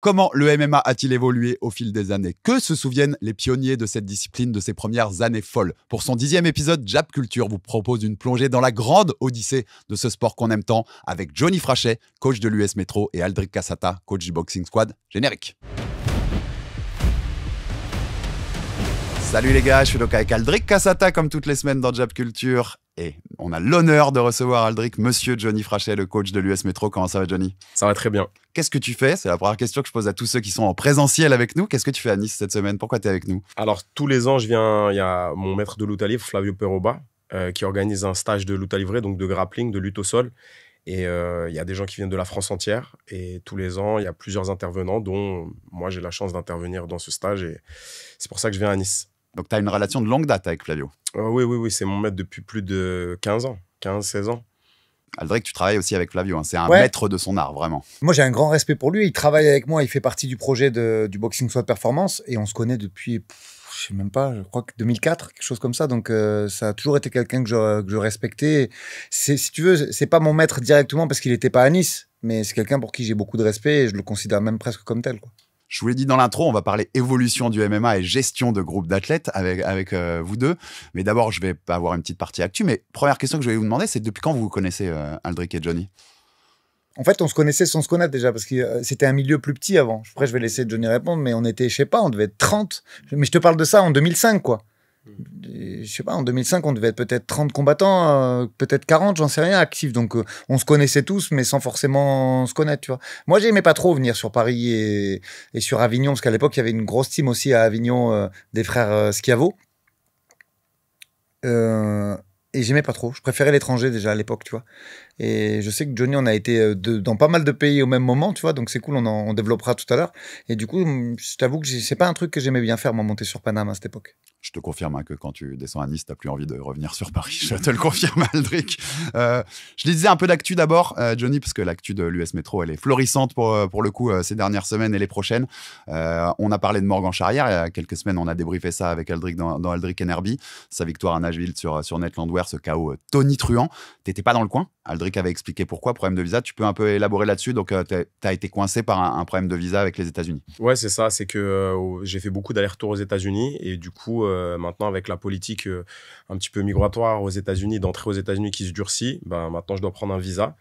Comment le MMA a-t-il évolué au fil des années? Que se souviennent les pionniers de cette discipline de ces premières années folles? Pour son 10e épisode, Jab Culture vous propose une plongée dans la grande odyssée de ce sport qu'on aime tant, avec Johnny Frachet, coach de l'US Metro, et Aldric Cassata, coach du Boxing Squad. Générique. Salut les gars, je suis donc avec Aldric Cassata comme toutes les semaines dans Jab Culture. Et on a l'honneur de recevoir Aldric, monsieur Johnny Frachet, le coach de l'US Metro. Comment ça va, Johnny? Ça va très bien. Qu'est-ce que tu fais? C'est la première question que je pose à tous ceux qui sont en présentiel avec nous. Qu'est-ce que tu fais à Nice cette semaine? Pourquoi tu es avec nous? Alors, tous les ans, il y a mon maître de lutte à livre, Flavio Peroba, qui organise un stage de lutte à livrer, donc de grappling, de lutte au sol. Et il y a des gens qui viennent de la France entière. Et tous les ans, il y a plusieurs intervenants, dont moi, j'ai la chance d'intervenir dans ce stage. Et c'est pour ça que je viens à Nice. Donc, tu as une relation de longue date avec Flavio? Oui, c'est mon maître depuis plus de 15 ans, 15-16 ans. Aldric, tu travailles aussi avec Flavio, hein. C'est un maître de son art, vraiment. Moi, j'ai un grand respect pour lui. Il travaille avec moi, il fait partie du projet du Boxing Squad Performance et on se connaît depuis, je sais même pas, je crois que 2004, quelque chose comme ça. Donc, ça a toujours été quelqu'un que je respectais. Si tu veux, c'est pas mon maître directement parce qu'il n'était pas à Nice, mais c'est quelqu'un pour qui j'ai beaucoup de respect et je le considère même presque comme tel, quoi. Je vous l'ai dit dans l'intro, on va parler évolution du MMA et gestion de groupes d'athlètes avec vous deux. Mais d'abord, je vais avoir une petite partie actu. Mais première question que je vais vous demander, c'est depuis quand vous vous connaissez, Aldric et Johnny? En fait, on se connaissait sans se connaître déjà, parce que c'était un milieu plus petit avant. Après, je vais laisser Johnny répondre, mais on était, je sais pas, on devait être 30. Mais je te parle de ça en 2005, quoi. Je sais pas, en 2005, on devait être peut-être 30 combattants, peut-être 40, j'en sais rien, actifs. Donc, on se connaissait tous, mais sans forcément se connaître, tu vois. Moi, j'aimais pas trop venir sur Paris et sur Avignon, parce qu'à l'époque, il y avait une grosse team aussi à Avignon des frères Schiavo. Et j'aimais pas trop. Je préférais l'étranger déjà à l'époque, tu vois. Et je sais que Johnny, on a été dans pas mal de pays au même moment, tu vois. Donc c'est cool, on développera tout à l'heure. Et du coup, je t'avoue que c'est pas un truc que j'aimais bien faire, moi, monter sur Paname à cette époque. Je te confirme que quand tu descends à Nice, t'as plus envie de revenir sur Paris. Je te le confirme, Aldric. Je disais un peu d'actu d'abord, Johnny, parce que l'actu de l'US Metro, elle est florissante pour le coup ces dernières semaines et les prochaines. On a parlé de Morgan Charrière. Il y a quelques semaines, on a débriefé ça avec Aldric dans Aldric NRB. Sa victoire à Nashville sur Nate Landwehr, ce KO Tony Truant. T'étais pas dans le coin. Aldric avait expliqué pourquoi, problème de visa. Tu peux un peu élaborer là-dessus. Donc, t'as été coincé par un problème de visa avec les États-Unis. Ouais, c'est ça. C'est que j'ai fait beaucoup d'allers-retours aux États-Unis. Et du coup, maintenant, avec la politique un petit peu migratoire aux États-Unis, d'entrée aux États-Unis qui se durcit, maintenant, je dois prendre un visa.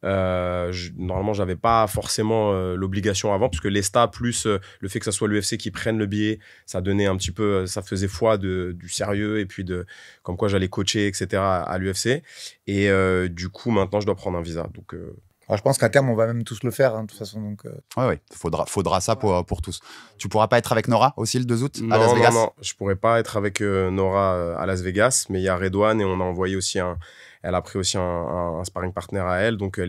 Normalement, j'avais pas forcément l'obligation avant, parce que l'ESTA plus le fait que ça soit l'UFC qui prenne le billet, ça donnait un petit peu, ça faisait foi du sérieux et puis de comme quoi j'allais coacher, etc. à l'UFC. Et du coup, maintenant, je dois prendre un visa. Donc, je pense qu'à terme, on va même tous le faire, hein, de toute façon. Donc, Ouais, faudra ça pour tous. Tu pourras pas être avec Nora aussi le 2 août à Las Vegas? Non, je pourrais pas être avec Nora à Las Vegas, mais il y a Redouane et on a envoyé aussi elle a pris aussi un sparring partner à elle, donc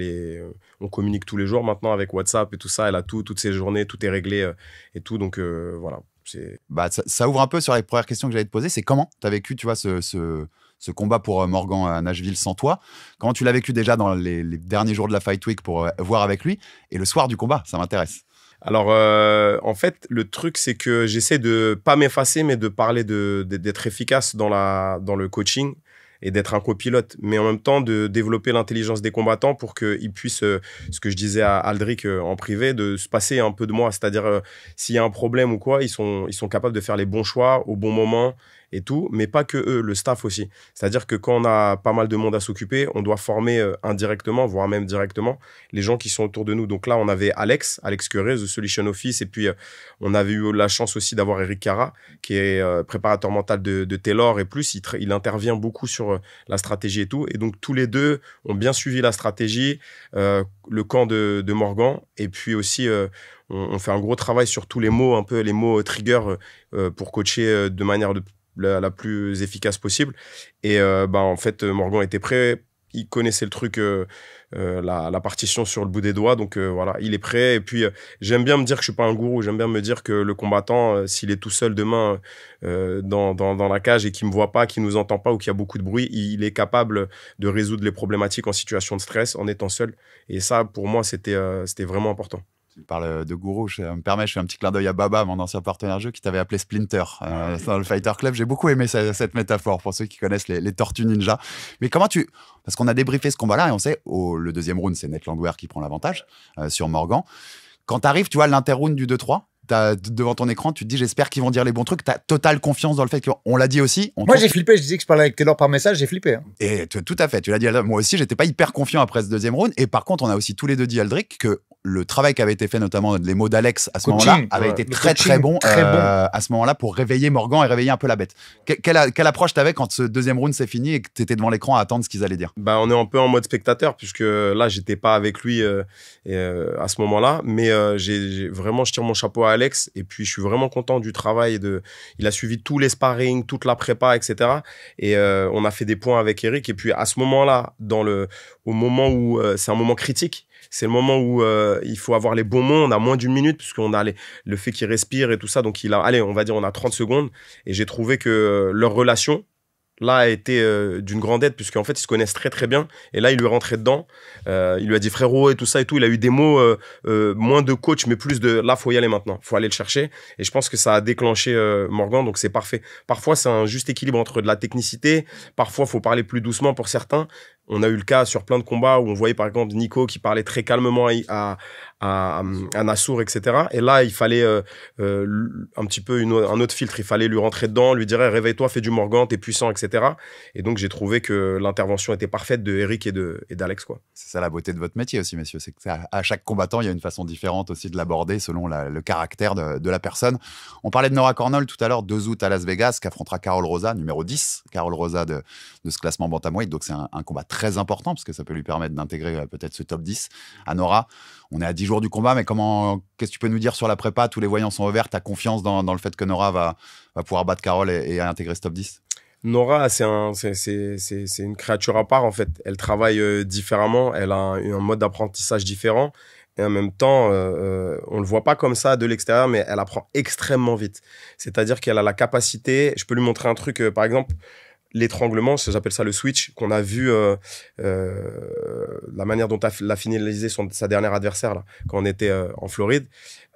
on communique tous les jours maintenant avec WhatsApp et tout ça. Elle a toutes ses journées, tout est réglé et tout, donc voilà. Ça ouvre un peu sur les premières questions que j'allais te poser. C'est comment tu as vécu, tu vois, ce combat pour Morgan à Nashville sans toi? Comment tu l'as vécu déjà dans les derniers jours de la Fight Week pour voir avec lui, et le soir du combat? Ça m'intéresse. Alors, en fait, le truc, c'est que j'essaie de pas m'effacer, mais de parler d'être efficace dans le coaching et d'être un copilote, mais en même temps de développer l'intelligence des combattants pour qu'ils puissent, ce que je disais à Aldric en privé, de se passer un peu de moi. C'est-à-dire, s'il y a un problème ou quoi, ils sont capables de faire les bons choix au bon moment et tout, mais pas que eux, le staff aussi. C'est-à-dire que quand on a pas mal de monde à s'occuper, on doit former indirectement, voire même directement, les gens qui sont autour de nous. Donc là, on avait Alex Curé, The Solution Office, et puis on avait eu la chance aussi d'avoir Eric Cara, qui est préparateur mental de Taylor, et plus, il intervient beaucoup sur la stratégie et tout. Et donc, tous les deux ont bien suivi la stratégie, le camp de Morgan, et puis aussi... on fait un gros travail sur tous les mots, un peu les mots trigger pour coacher de manière la plus efficace possible. Et en fait, Morgan était prêt. Il connaissait le truc, la partition sur le bout des doigts. Donc voilà, il est prêt. Et puis, j'aime bien me dire que je suis pas un gourou. J'aime bien me dire que le combattant, s'il est tout seul demain dans la cage et qu'il me voit pas, qu'il nous entend pas ou qu'il y a beaucoup de bruit, il est capable de résoudre les problématiques en situation de stress en étant seul. Et ça, pour moi, c'était vraiment important. Tu parles de gourou, je me permets, je fais un petit clin d'œil à Baba, mon ancien partenaire jeu, qui t'avait appelé Splinter dans le Fighter Club. J'ai beaucoup aimé cette métaphore pour ceux qui connaissent les Tortues Ninja. Mais comment parce qu'on a débriefé ce combat-là et on sait, le deuxième round, c'est Nate Landwehr qui prend l'avantage sur Morgan. Quand t'arrives, tu vois, l'inter-round du 2-3, devant ton écran, tu te dis j'espère qu'ils vont dire les bons trucs. T'as totale confiance dans le fait qu'on l'a dit aussi. Moi j'ai flippé, je disais que je parlais avec Taylor par message, j'ai flippé. Hein. Et tout à fait, tu l'as dit. Moi aussi, j'étais pas hyper confiant après ce deuxième round. Et par contre, on a aussi tous les deux dit Aldric que le travail qui avait été fait, notamment les mots d'Alex à ce moment-là, avait été très bon à ce moment-là pour réveiller Morgan et réveiller un peu la bête. Quelle approche t'avais quand ce deuxième round s'est fini et que t'étais devant l'écran à attendre ce qu'ils allaient dire? Bah, on est un peu en mode spectateur puisque là, j'étais pas avec lui à ce moment-là, mais vraiment, je tire mon chapeau à Alex et puis je suis vraiment content du travail. Il a suivi tous les sparring, toute la prépa, etc. Et on a fait des points avec Eric. Et puis à ce moment-là, au moment où c'est un moment critique, c'est le moment où il faut avoir les bons mots. On a moins d'une minute puisqu'on a le fait qu'il respire et tout ça. Donc on va dire, on a 30 secondes. Et j'ai trouvé que leur relation là a été d'une grande aide puisqu'en fait ils se connaissent très très bien et là il lui est rentré dedans, il lui a dit frérot et tout ça et tout, il a eu des mots moins de coach mais plus de là faut y aller maintenant, faut aller le chercher et je pense que ça a déclenché Morgan, donc c'est parfait. Parfois c'est un juste équilibre entre de la technicité, parfois faut parler plus doucement pour certains. On a eu le cas sur plein de combats où on voyait par exemple Nico qui parlait très calmement à Nassour, etc. Et là, il fallait un petit peu un autre filtre. Il fallait lui rentrer dedans, lui dire réveille-toi, fais du Morgan, t'es puissant, etc. Et donc, j'ai trouvé que l'intervention était parfaite de Eric et d'Alex, quoi. C'est ça la beauté de votre métier aussi, messieurs. C'est que à chaque combattant, il y a une façon différente aussi de l'aborder selon le caractère de la personne. On parlait de Nora Cornell tout à l'heure, 2 août à Las Vegas, qui affrontera Carol Rosa, numéro 10. Carol Rosa de ce classement bantamweight. Donc, c'est un combat très important parce que ça peut lui permettre d'intégrer peut-être ce top 10 à Nora. On est à 10 jours du combat, mais qu'est-ce que tu peux nous dire sur la prépa? Tous les voyants sont ouverts. Tu as confiance dans le fait que Nora va pouvoir battre Carol et intégrer ce top 10? Nora, c'est une créature à part, en fait. Elle travaille différemment. Elle a un mode d'apprentissage différent. Et en même temps, on le voit pas comme ça de l'extérieur, mais elle apprend extrêmement vite. C'est-à-dire qu'elle a la capacité... Je peux lui montrer un truc, par exemple... L'étranglement, j'appelle ça le switch, qu'on a vu la manière dont elle a finalisé sa dernière adversaire là, quand on était en Floride.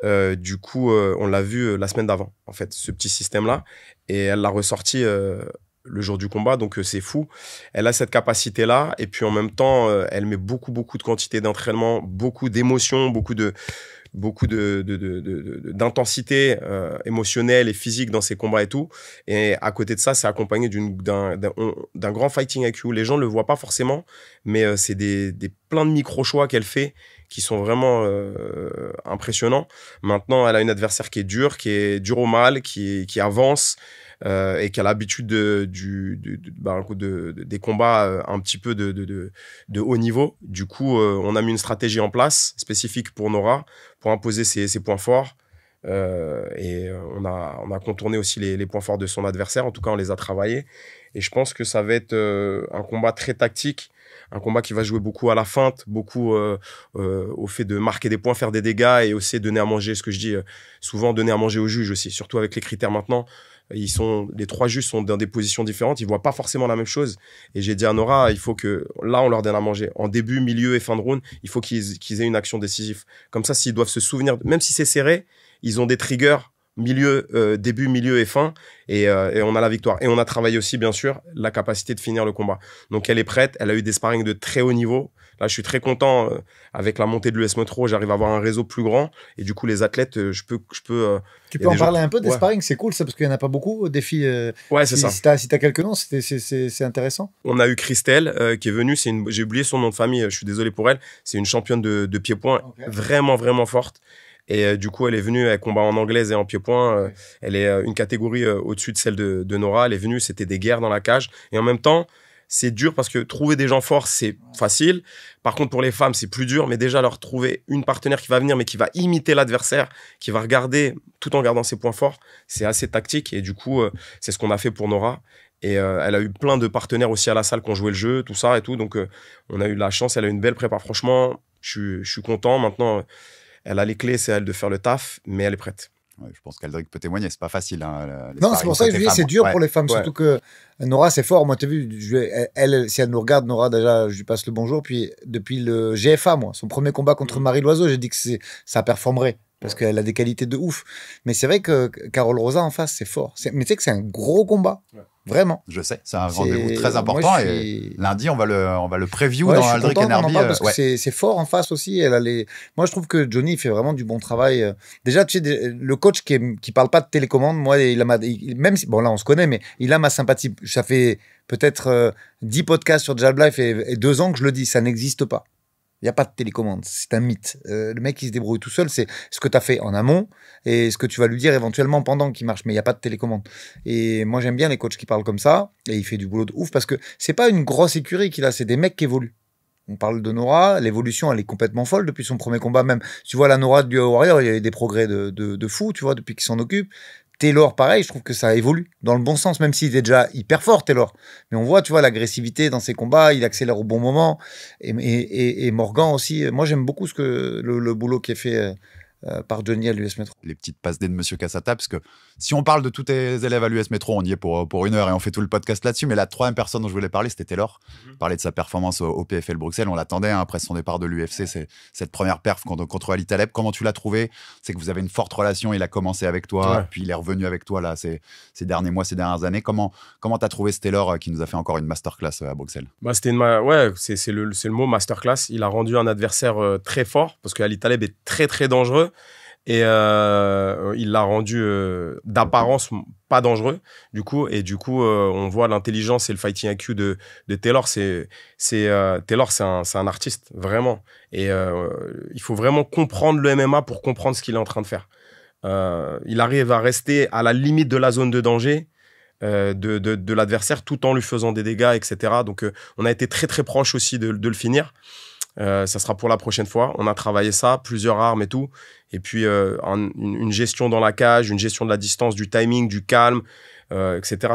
Du coup, on l'a vu la semaine d'avant, en fait, ce petit système-là. Et elle l'a ressorti le jour du combat, donc c'est fou. Elle a cette capacité-là, et puis en même temps, elle met beaucoup de quantité d'entraînement, beaucoup d'émotions, beaucoup d'intensité émotionnelle et physique dans ses combats et tout. Et à côté de ça, c'est accompagné d'un grand fighting IQ. Les gens ne le voient pas forcément, mais c'est plein de micro-choix qu'elle fait qui sont vraiment impressionnants. Maintenant, elle a une adversaire qui est dure au mal, qui avance, et qui a l'habitude des combats un petit peu de haut niveau. Du coup, on a mis une stratégie en place spécifique pour Nora, pour imposer ses points forts. Et on a contourné aussi les points forts de son adversaire. En tout cas, on les a travaillés. Et je pense que ça va être un combat très tactique, un combat qui va jouer beaucoup à la feinte, beaucoup au fait de marquer des points, faire des dégâts et aussi donner à manger, ce que je dis souvent, donner à manger aux juges aussi, surtout avec les critères maintenant. Les 3 juges sont dans des positions différentes, ils voient pas forcément la même chose. Et j'ai dit à Nora, il faut que là on leur donne à manger en début, milieu et fin de round. Il faut qu'ils aient une action décisive. Comme ça, s'ils doivent se souvenir, même si c'est serré, ils ont des triggers début, milieu et fin, et on a la victoire. Et on a travaillé aussi, bien sûr, la capacité de finir le combat. Donc elle est prête, elle a eu des sparring de très haut niveau. Là, je suis très content. Avec la montée de l'US Metro, j'arrive à avoir un réseau plus grand. Et du coup, les athlètes, je peux. Tu peux en parler un peu des sparring, c'est cool ça, parce qu'il n'y en a pas beaucoup au défi. Ouais, c'est ça. Si t'as quelques noms, c'est intéressant. On a eu Christelle qui est venue. J'ai oublié son nom de famille, je suis désolé pour elle. C'est une championne de pied-point, vraiment, vraiment forte. Et du coup, elle est venue, elle combat en anglaise et en pied-point. Elle est une catégorie au-dessus de celle de Nora. Elle est venue, c'était des guerres dans la cage. Et en même temps, c'est dur parce que trouver des gens forts, c'est facile. Par contre, pour les femmes, c'est plus dur. Mais déjà, leur trouver une partenaire qui va venir, mais qui va imiter l'adversaire, qui va regarder tout en gardant ses points forts, c'est assez tactique. Et du coup, c'est ce qu'on a fait pour Nora. Et elle a eu plein de partenaires aussi à la salle qui ont joué le jeu, tout ça et tout. Donc, on a eu la chance. Elle a eu une belle prépa. Franchement, je suis content. Maintenant, elle a les clés, c'est à elle de faire le taf, mais elle est prête. Ouais, je pense qu'Aldric peut témoigner, c'est pas facile. Hein, non, c'est pour ça que je dis c'est dur pour les femmes, surtout que Nora c'est fort. Moi, tu as vu, elle, si elle nous regarde, Nora, déjà, je lui passe le bonjour. Puis depuis le GFA, moi, son premier combat contre Marie Loiseau, j'ai dit que ça performerait. parce qu'elle a des qualités de ouf. Mais c'est vrai que Carole Rosa en face, c'est fort. Mais tu sais que c'est un gros combat. Ouais. Vraiment. Je sais, c'est un rendez-vous très important. Moi, et lundi, on va le preview dans Aldric Energy. Parce que c'est fort en face aussi. Moi, je trouve que Johnny fait vraiment du bon travail. Déjà, tu sais, le coach qui parle pas de télécommande, moi, même si, bon, là, on se connaît, mais il a ma sympathie. Ça fait peut-être 10 podcasts sur Jab Life et 2 ans que je le dis, ça n'existe pas. Il n'y a pas de télécommande, c'est un mythe. Le mec, il se débrouille tout seul, c'est ce que tu as fait en amont et ce que tu vas lui dire éventuellement pendant qu'il marche, mais il n'y a pas de télécommande. Et moi, j'aime bien les coachs qui parlent comme ça, et il fait du boulot de ouf, parce que c'est pas une grosse écurie qu'il a, c'est des mecs qui évoluent. On parle de Nora, l'évolution, elle est complètement folle depuis son premier combat, même. Tu vois, la Nora du Warrior, il y a eu des progrès de fou, tu vois, depuis qu'il s'en occupe. Taylor, pareil, je trouve que ça évolue dans le bon sens, même s'il est déjà hyper fort, Taylor. Mais on voit, tu vois, l'agressivité dans ses combats, il accélère au bon moment. Et Morgan aussi. Moi, j'aime beaucoup le boulot qui est fait par Johnny à l'US Metro. Les petites passes D de Monsieur Cassata, parce que si on parle de tous tes élèves à l'US Metro, on y est pour 1 heure et on fait tout le podcast là-dessus, mais la troisième personne dont je voulais parler, c'était Taylor. Parler de sa performance au PFL Bruxelles, on l'attendait après son départ de l'UFC, c'est cette première perf contre Ali Taleb. Comment tu l'as trouvé? C'est que vous avez une forte relation, il a commencé avec toi, puis il est revenu avec toi là, ces derniers mois, ces dernières années. Comment t'as trouvé ce Taylor qui nous a fait encore une masterclass à Bruxelles? C'était c'est le mot masterclass. Il a rendu un adversaire très fort, parce que Ali Taleb est très très dangereux. Et il l'a rendu d'apparence pas dangereux. Du coup, on voit l'intelligence et le fighting IQ de Taylor. Taylor, c'est un artiste, vraiment. Et il faut vraiment comprendre le MMA pour comprendre ce qu'il est en train de faire. Il arrive à rester à la limite de la zone de danger de l'adversaire, tout en lui faisant des dégâts, etc. Donc, on a été très, très proche aussi de le finir. Ça sera pour la prochaine fois. On a travaillé ça, plusieurs armes et tout. Et puis, une gestion dans la cage, une gestion de la distance, du timing, du calme, etc.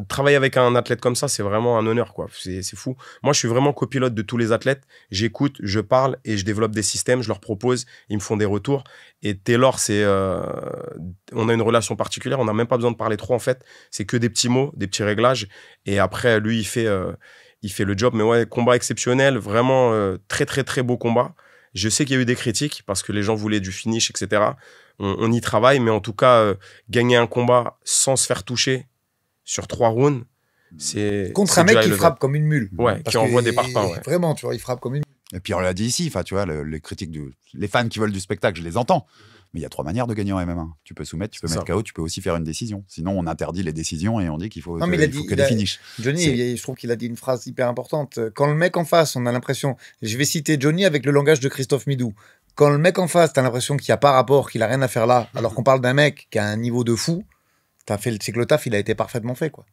Travailler avec un athlète comme ça, c'est vraiment un honneur, quoi. C'est fou. Moi, je suis vraiment copilote de tous les athlètes. J'écoute, je parle et je développe des systèmes. Je leur propose, ils me font des retours. Et Taylor, on a une relation particulière. On n'a même pas besoin de parler trop, en fait. C'est que des petits mots, des petits réglages. Et après, lui, il fait le job. Mais ouais, combat exceptionnel. Vraiment très, très, très beau combat. Je sais qu'il y a eu des critiques parce que les gens voulaient du finish, etc. On y travaille, mais en tout cas, gagner un combat sans se faire toucher sur 3 rounds, c'est... Contre un mec qui frappe comme une mule. Ouais, qui envoie des parpaings. Ouais. Vraiment, tu vois, il frappe comme une mule. Et puis on l'a dit ici, tu vois, les critiques, les fans qui veulent du spectacle, je les entends. Mais il y a 3 manières de gagner en MMA. Tu peux soumettre, tu peux mettre KO, tu peux aussi faire une décision. Sinon, on interdit les décisions et on dit qu'il faut que des finishes. Johnny, je trouve qu'il a dit une phrase hyper importante. Quand le mec en face, on a l'impression... Je vais citer Johnny avec le langage de Christophe Midou. Quand le mec en face, t'as l'impression qu'il n'y a pas rapport, qu'il n'a rien à faire là, alors qu'on parle d'un mec qui a un niveau de fou, c'est que le taf, il a été parfaitement fait, quoi.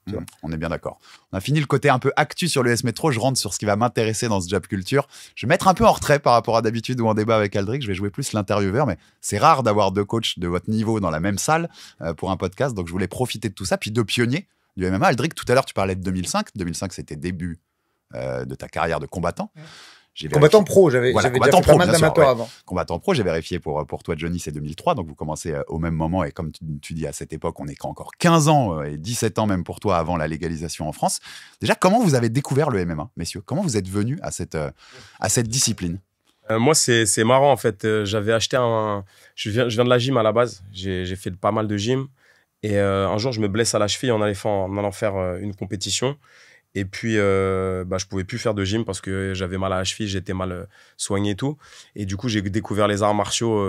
On est bien d'accord. On a fini le côté un peu actu sur l'US Metro. Je rentre sur ce qui va m'intéresser dans ce Jab Culture. Je vais mettre un peu en retrait par rapport à d'habitude ou en débat avec Aldric. Je vais jouer plus l'intervieweur, mais c'est rare d'avoir 2 coachs de votre niveau dans la même salle pour un podcast. Donc, je voulais profiter de tout ça. Puis 2 pionniers du MMA. Aldric, tout à l'heure, tu parlais de 2005. 2005, c'était début de ta carrière de combattant. Combattant pro, j'avais déjà fait pas mal d'amateurs avant. Combattant pro, j'ai vérifié pour toi, Johnny, c'est 2003, donc vous commencez au même moment, et comme tu dis, à cette époque, on est encore 15 ans et 17 ans même pour toi avant la légalisation en France. Déjà, comment vous avez découvert le MMA, messieurs? Comment vous êtes venus à cette discipline? Moi, c'est marrant, en fait. J'avais acheté je viens de la gym à la base. J'ai fait pas mal de gym. Et un jour, je me blesse à la cheville en allant faire une compétition. Et puis, je pouvais plus faire de gym parce que j'avais mal à la cheville, j'étais mal soigné et tout. Et du coup, j'ai découvert les arts martiaux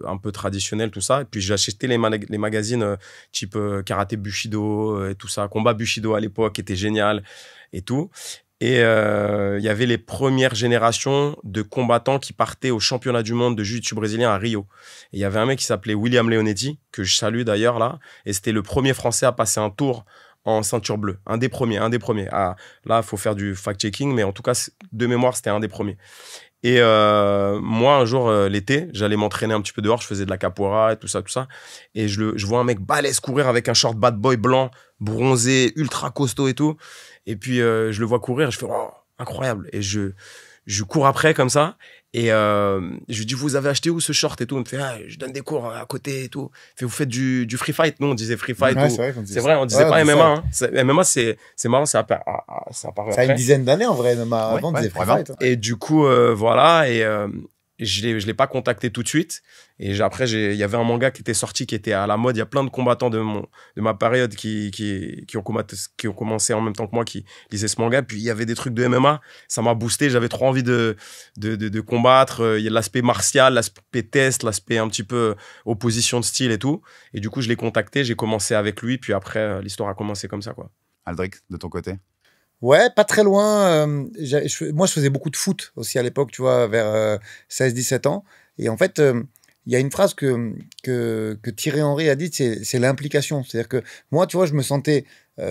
un peu traditionnels, tout ça. Et puis, j'ai acheté les magazines type Karaté Bushido et tout ça. Combat Bushido à l'époque était génial et tout. Et il y avait les premières générations de combattants qui partaient au championnat du monde de jiu-jitsu brésilien à Rio. Et il y avait un mec qui s'appelait William Leonetti, que je salue d'ailleurs là. Et c'était le premier Français à passer un tour en ceinture bleue. Un des premiers. Là, il faut faire du fact-checking, mais en tout cas, de mémoire, c'était un des premiers. Et moi, un jour, l'été, j'allais m'entraîner un petit peu dehors, je faisais de la capoeira et tout ça. Et je vois un mec balèze courir avec un short bad boy blanc, bronzé, ultra costaud et tout. Et puis, je le vois courir, je fais oh, incroyable. Et je cours après comme ça. Et je lui dis, vous avez acheté où ce short et tout? Il me fait, je donne des cours à côté et tout. Il fait, vous faites du free fight? Non, on disait free fight. Ouais, c'est vrai, on disait pas MMA. Hein. MMA, c'est marrant, ça apparaît après. Ça a une dizaine d'années en vrai, MMA. Avant, on disait free fight. Et du coup, voilà. je l'ai pas contacté tout de suite. Et après, il y avait un manga qui était sorti, qui était à la mode. Il y a plein de combattants de ma période qui ont commencé en même temps que moi, qui lisaient ce manga. Puis il y avait des trucs de MMA. Ça m'a boosté. J'avais trop envie de combattre. Il y a l'aspect martial, l'aspect test, l'aspect un petit peu opposition de style et tout. Et du coup, je l'ai contacté. J'ai commencé avec lui. Puis après, l'histoire a commencé comme ça, quoi. Aldric, de ton côté? Ouais, pas très loin. Moi, je faisais beaucoup de foot aussi à l'époque, tu vois, vers 16-17 ans. Et en fait, il y a une phrase que Thierry Henry a dit, c'est l'implication. C'est-à-dire que moi, tu vois, je me sentais...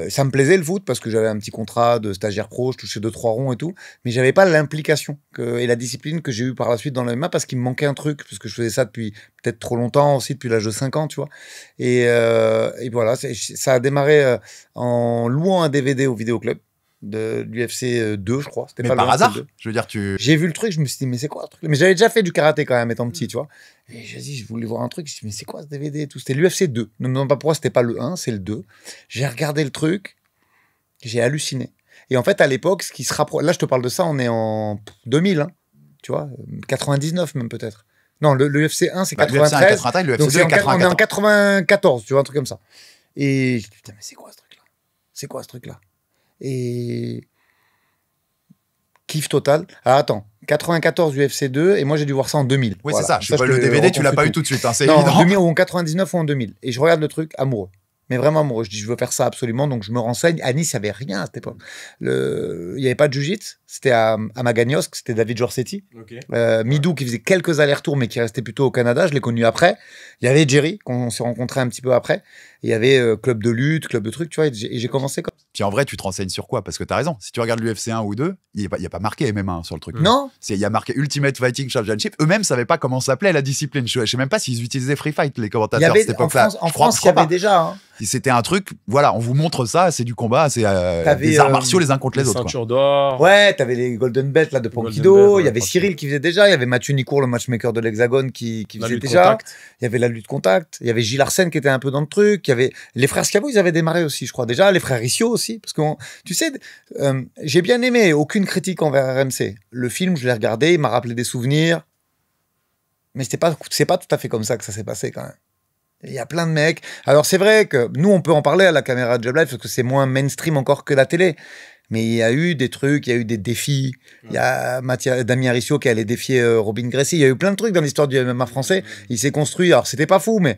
ça me plaisait le foot parce que j'avais un petit contrat de stagiaire pro, je touchais 2-3 ronds et tout, mais j'avais pas l'implication et la discipline que j'ai eue par la suite dans le MMA parce qu'il me manquait un truc, parce que je faisais ça depuis peut-être trop longtemps aussi, depuis l'âge de 5 ans, tu vois. Et voilà, ça a démarré en louant un DVD au vidéoclub de l'UFC 2, je crois. Mais pas par hasard, je veux dire, J'ai vu le truc, je me suis dit, mais c'est quoi ce truc? Mais j'avais déjà fait du karaté quand même, étant petit, tu vois. Et j'ai dit, je voulais voir un truc, je me suis dit, mais c'est quoi ce DVD et tout? C'était l'UFC 2. Ne me demande pas pourquoi c'était pas le 1, c'est le 2. J'ai regardé le truc, j'ai halluciné. Et en fait, à l'époque, ce qui se rapproche... Là, je te parle de ça, on est en 2000, hein, tu vois, 99 même peut-être. Non, le UFC 1, c'est 93. Le Donc UFC 2 est 94. on est en 94, tu vois, un truc comme ça. Et je dis, putain, mais c'est quoi ce truc-là? C'est quoi ce truc-là? Et kiff total. Alors attends, 94 UFC 2 et moi j'ai dû voir ça en 2000. Oui, voilà. c'est ça. Le DVD, tu l'as pas eu tout de suite, hein, c'est évident. En 2000 ou en 99 ou en 2000. Et je regarde le truc, amoureux. Mais vraiment amoureux. Je dis, je veux faire ça absolument, donc je me renseigne. À Nice, il n'y avait rien à cette époque. Il n'y avait pas de jiu-jitsu. C'était à Magagnosc, c'était David Jorsetti. Okay. Midou qui faisait quelques allers-retours, mais qui restait plutôt au Canada. Je l'ai connu après. Il y avait Jerry, qu'on s'est rencontré un petit peu après. Et il y avait club de lutte, club de trucs, tu vois. Et j'ai commencé comme ça. Puis en vrai, tu te renseignes sur quoi? Parce que tu as raison. Si tu regardes l'UFC 1 ou 2, il n'y a pas marqué MMA sur le truc. Non. Il y a marqué Ultimate Fighting Championship. Eux-mêmes ne savaient pas comment s'appelait la discipline. Je ne sais même pas s'ils utilisaient Free Fight, les commentateurs à cette époque-là. En France, il y avait déjà. Hein. C'était un truc, voilà, on vous montre ça, c'est du combat, c'est des arts martiaux les uns contre les autres. Ceinture d'or. Ouais, t'avais les Golden Belt là, de Ponkido, il y avait Cyril qui faisait déjà, il y avait Mathieu Nicourt, le matchmaker de l'Hexagone qui faisait déjà. Contact. Il y avait la lutte contact, il y avait Gilles Arsène qui était un peu dans le truc, il y avait les frères Scavo, ils avaient démarré aussi, je crois, déjà, les frères Issio aussi, parce que tu sais, j'ai bien aimé, aucune critique envers RMC. Le film, je l'ai regardé, il m'a rappelé des souvenirs, mais c'est pas tout à fait comme ça que ça s'est passé quand même. Il y a plein de mecs. Alors, c'est vrai que nous, on peut en parler à la caméra de Job Life parce que c'est moins mainstream encore que la télé. Mais il y a eu des trucs, il y a eu des défis. Il y a Damien Riccio qui allait défier Robin Gracie. Il y a eu plein de trucs dans l'histoire du MMA français. Il s'est construit. Alors, c'était pas fou, mais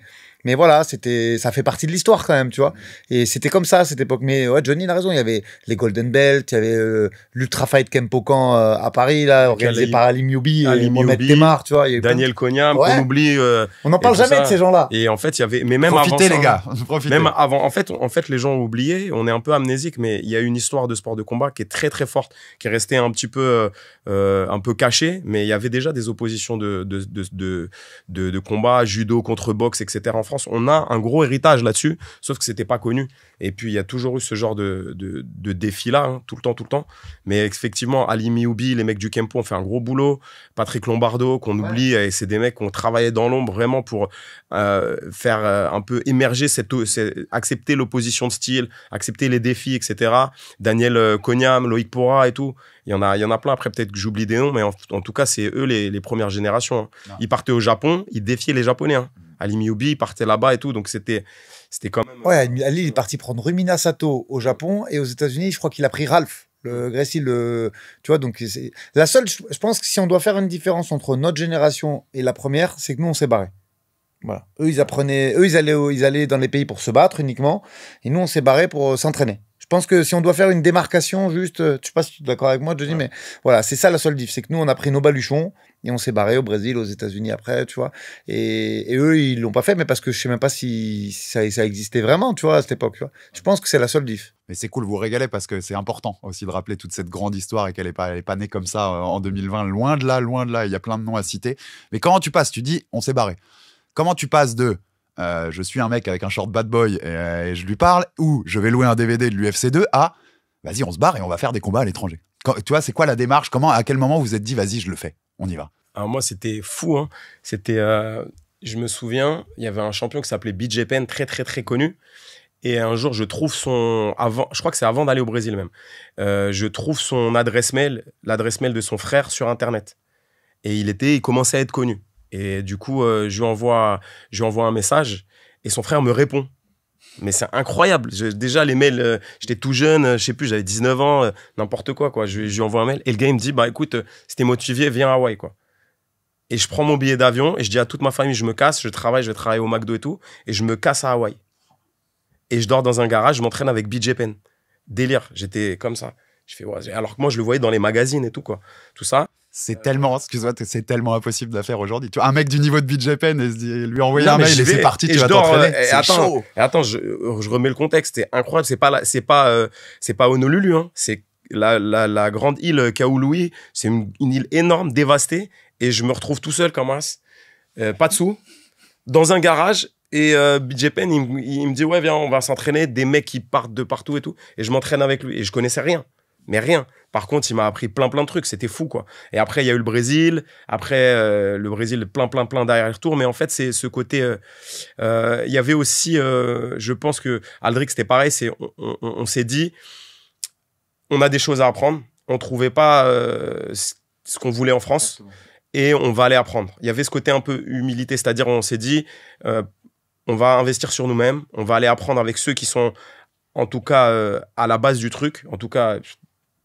voilà, ça fait partie de l'histoire quand même, tu vois. Et c'était comme ça à cette époque. Mais ouais, Johnny il a raison. Il y avait les Golden Belt, il y avait l'Ultra Fight Kempokan à Paris, là, organisé par Ali Mioubi et Mohamed Temar, tu vois. Daniel Cognam, qu'on oublie. On n'en parle jamais de ces gens-là. Et en fait, il y avait, mais même profitez, avant les gars, profitez. Même avant, en fait, les gens ont oublié. On est un peu amnésique, mais il y a une histoire de sport de combat qui est très très forte, qui est restée un petit peu cachée. Mais il y avait déjà des oppositions de combat, judo contre boxe, etc. En France, on a un gros héritage là-dessus, sauf que c'était pas connu. Et puis il y a toujours eu ce genre de défi là, hein, tout le temps. Mais effectivement, Ali Mioubi, les mecs du Kempo ont fait un gros boulot. Patrick Lombardo, qu'on oublie, et c'est des mecs qui ont travaillé dans l'ombre vraiment pour faire un peu émerger accepter l'opposition de style, accepter les défis, etc. Daniel Cognam, Loïc Porra et tout. Il y en a plein. Après, peut-être que j'oublie des noms, mais en tout cas, c'est eux les premières générations. Hein. Ils partaient au Japon, ils défiaient les Japonais. Hein. Ali Mioubi, il partait là-bas et tout, donc c'était quand même... Ouais, Ali, il est parti prendre Rumina Sato au Japon, et aux États-Unis, je crois qu'il a pris Ralph, le Gracie, tu vois, donc c'est... La seule, je pense que si on doit faire une différence entre notre génération et la première, c'est que nous, on s'est barrés. Voilà. Eux, ils allaient dans les pays pour se battre uniquement, et nous, on s'est barrés pour s'entraîner. Je pense que si on doit faire une démarcation, juste, je sais pas si tu es d'accord avec moi, Johnny, mais voilà, c'est ça la seule diff, c'est que nous, on a pris nos baluchons et on s'est barré au Brésil, aux États-Unis après, tu vois. Et eux, ils l'ont pas fait, mais parce que je sais même pas si ça existait vraiment, tu vois, à cette époque. Tu vois. Je pense que c'est la seule diff. Mais c'est cool, vous régalez parce que c'est important aussi de rappeler toute cette grande histoire et qu'elle est pas née comme ça en 2020. Loin de là, il y a plein de noms à citer. Mais comment tu passes? Tu dis, on s'est barré. Comment tu passes de je suis un mec avec un short bad boy et je lui parle, ou je vais louer un DVD de l'UFC 2 à vas-y, on se barre et on va faire des combats à l'étranger. Tu vois, c'est quoi la démarche? À quel moment vous vous êtes dit vas-y, je le fais, on y va? Alors moi, c'était fou. Hein. C'était, je me souviens, il y avait un champion qui s'appelait BJ Penn, très très très connu. Et un jour, je trouve je crois que c'est avant d'aller au Brésil même, je trouve son l'adresse mail de son frère sur Internet. Et il commençait à être connu. Et du coup, je lui envoie un message et son frère me répond. Mais c'est incroyable. Déjà, les mails, j'étais tout jeune, je sais plus, j'avais 19 ans, n'importe quoi. Je lui envoie un mail et le gars, il me dit, bah écoute, si t'es motivé, viens à Hawaï, quoi. Et je prends mon billet d'avion et je dis à toute ma famille, je me casse, je vais travailler au McDo et tout, et je me casse à Hawaï. Et je dors dans un garage, je m'entraîne avec BJ Penn. Délire, j'étais comme ça. Je fais, ouais, alors que moi, je le voyais dans les magazines et tout, quoi. Tout ça. C'est tellement, excuse-moi, c'est tellement impossible à faire aujourd'hui. Tu vois, un mec du niveau de BJ Penn et lui envoyer un mail et c'est parti, tu vas t'entraîner. C'est chaud. Attends, je remets le contexte. C'est incroyable. C'est pas Honolulu, hein. C'est la grande île Kaului. C'est une île énorme, dévastée. Et je me retrouve tout seul comme as. Pas de sous. Dans un garage. Et BJ Penn, il me dit, ouais, viens, on va s'entraîner. Des mecs qui partent de partout et tout. Et je m'entraîne avec lui. Et je connaissais rien. Mais rien. Par contre, il m'a appris plein de trucs. C'était fou, quoi. Et après, il y a eu le Brésil. Après, le Brésil, plein d'allers-retours. Mais en fait, c'est ce côté... il y avait aussi... je pense que Aldric, c'était pareil. On s'est dit, on a des choses à apprendre. On trouvait pas ce qu'on voulait en France. Et on va aller apprendre. Il y avait ce côté un peu humilité. C'est-à-dire, on s'est dit, on va investir sur nous-mêmes. On va aller apprendre avec ceux qui sont, en tout cas, à la base du truc. En tout cas...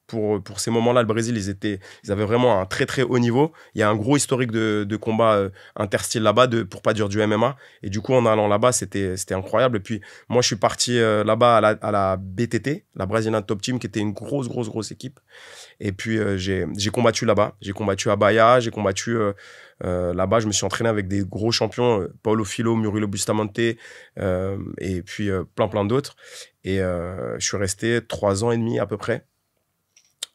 Pour ces moments-là, le Brésil, ils avaient vraiment un très, très haut niveau. Il y a un gros historique de combat interstyle là-bas, pour pas dire du MMA. Et du coup, en allant là-bas, c'était incroyable. Et puis, moi, je suis parti là-bas à la BTT, la Brazilian Top Team, qui était une grosse équipe. Et puis, j'ai combattu là-bas. J'ai combattu à Bahia, j'ai combattu... là-bas, je me suis entraîné avec des gros champions, Paulo Filho, Murilo Bustamante, et puis plein d'autres. Et je suis resté 3 ans et demi à peu près,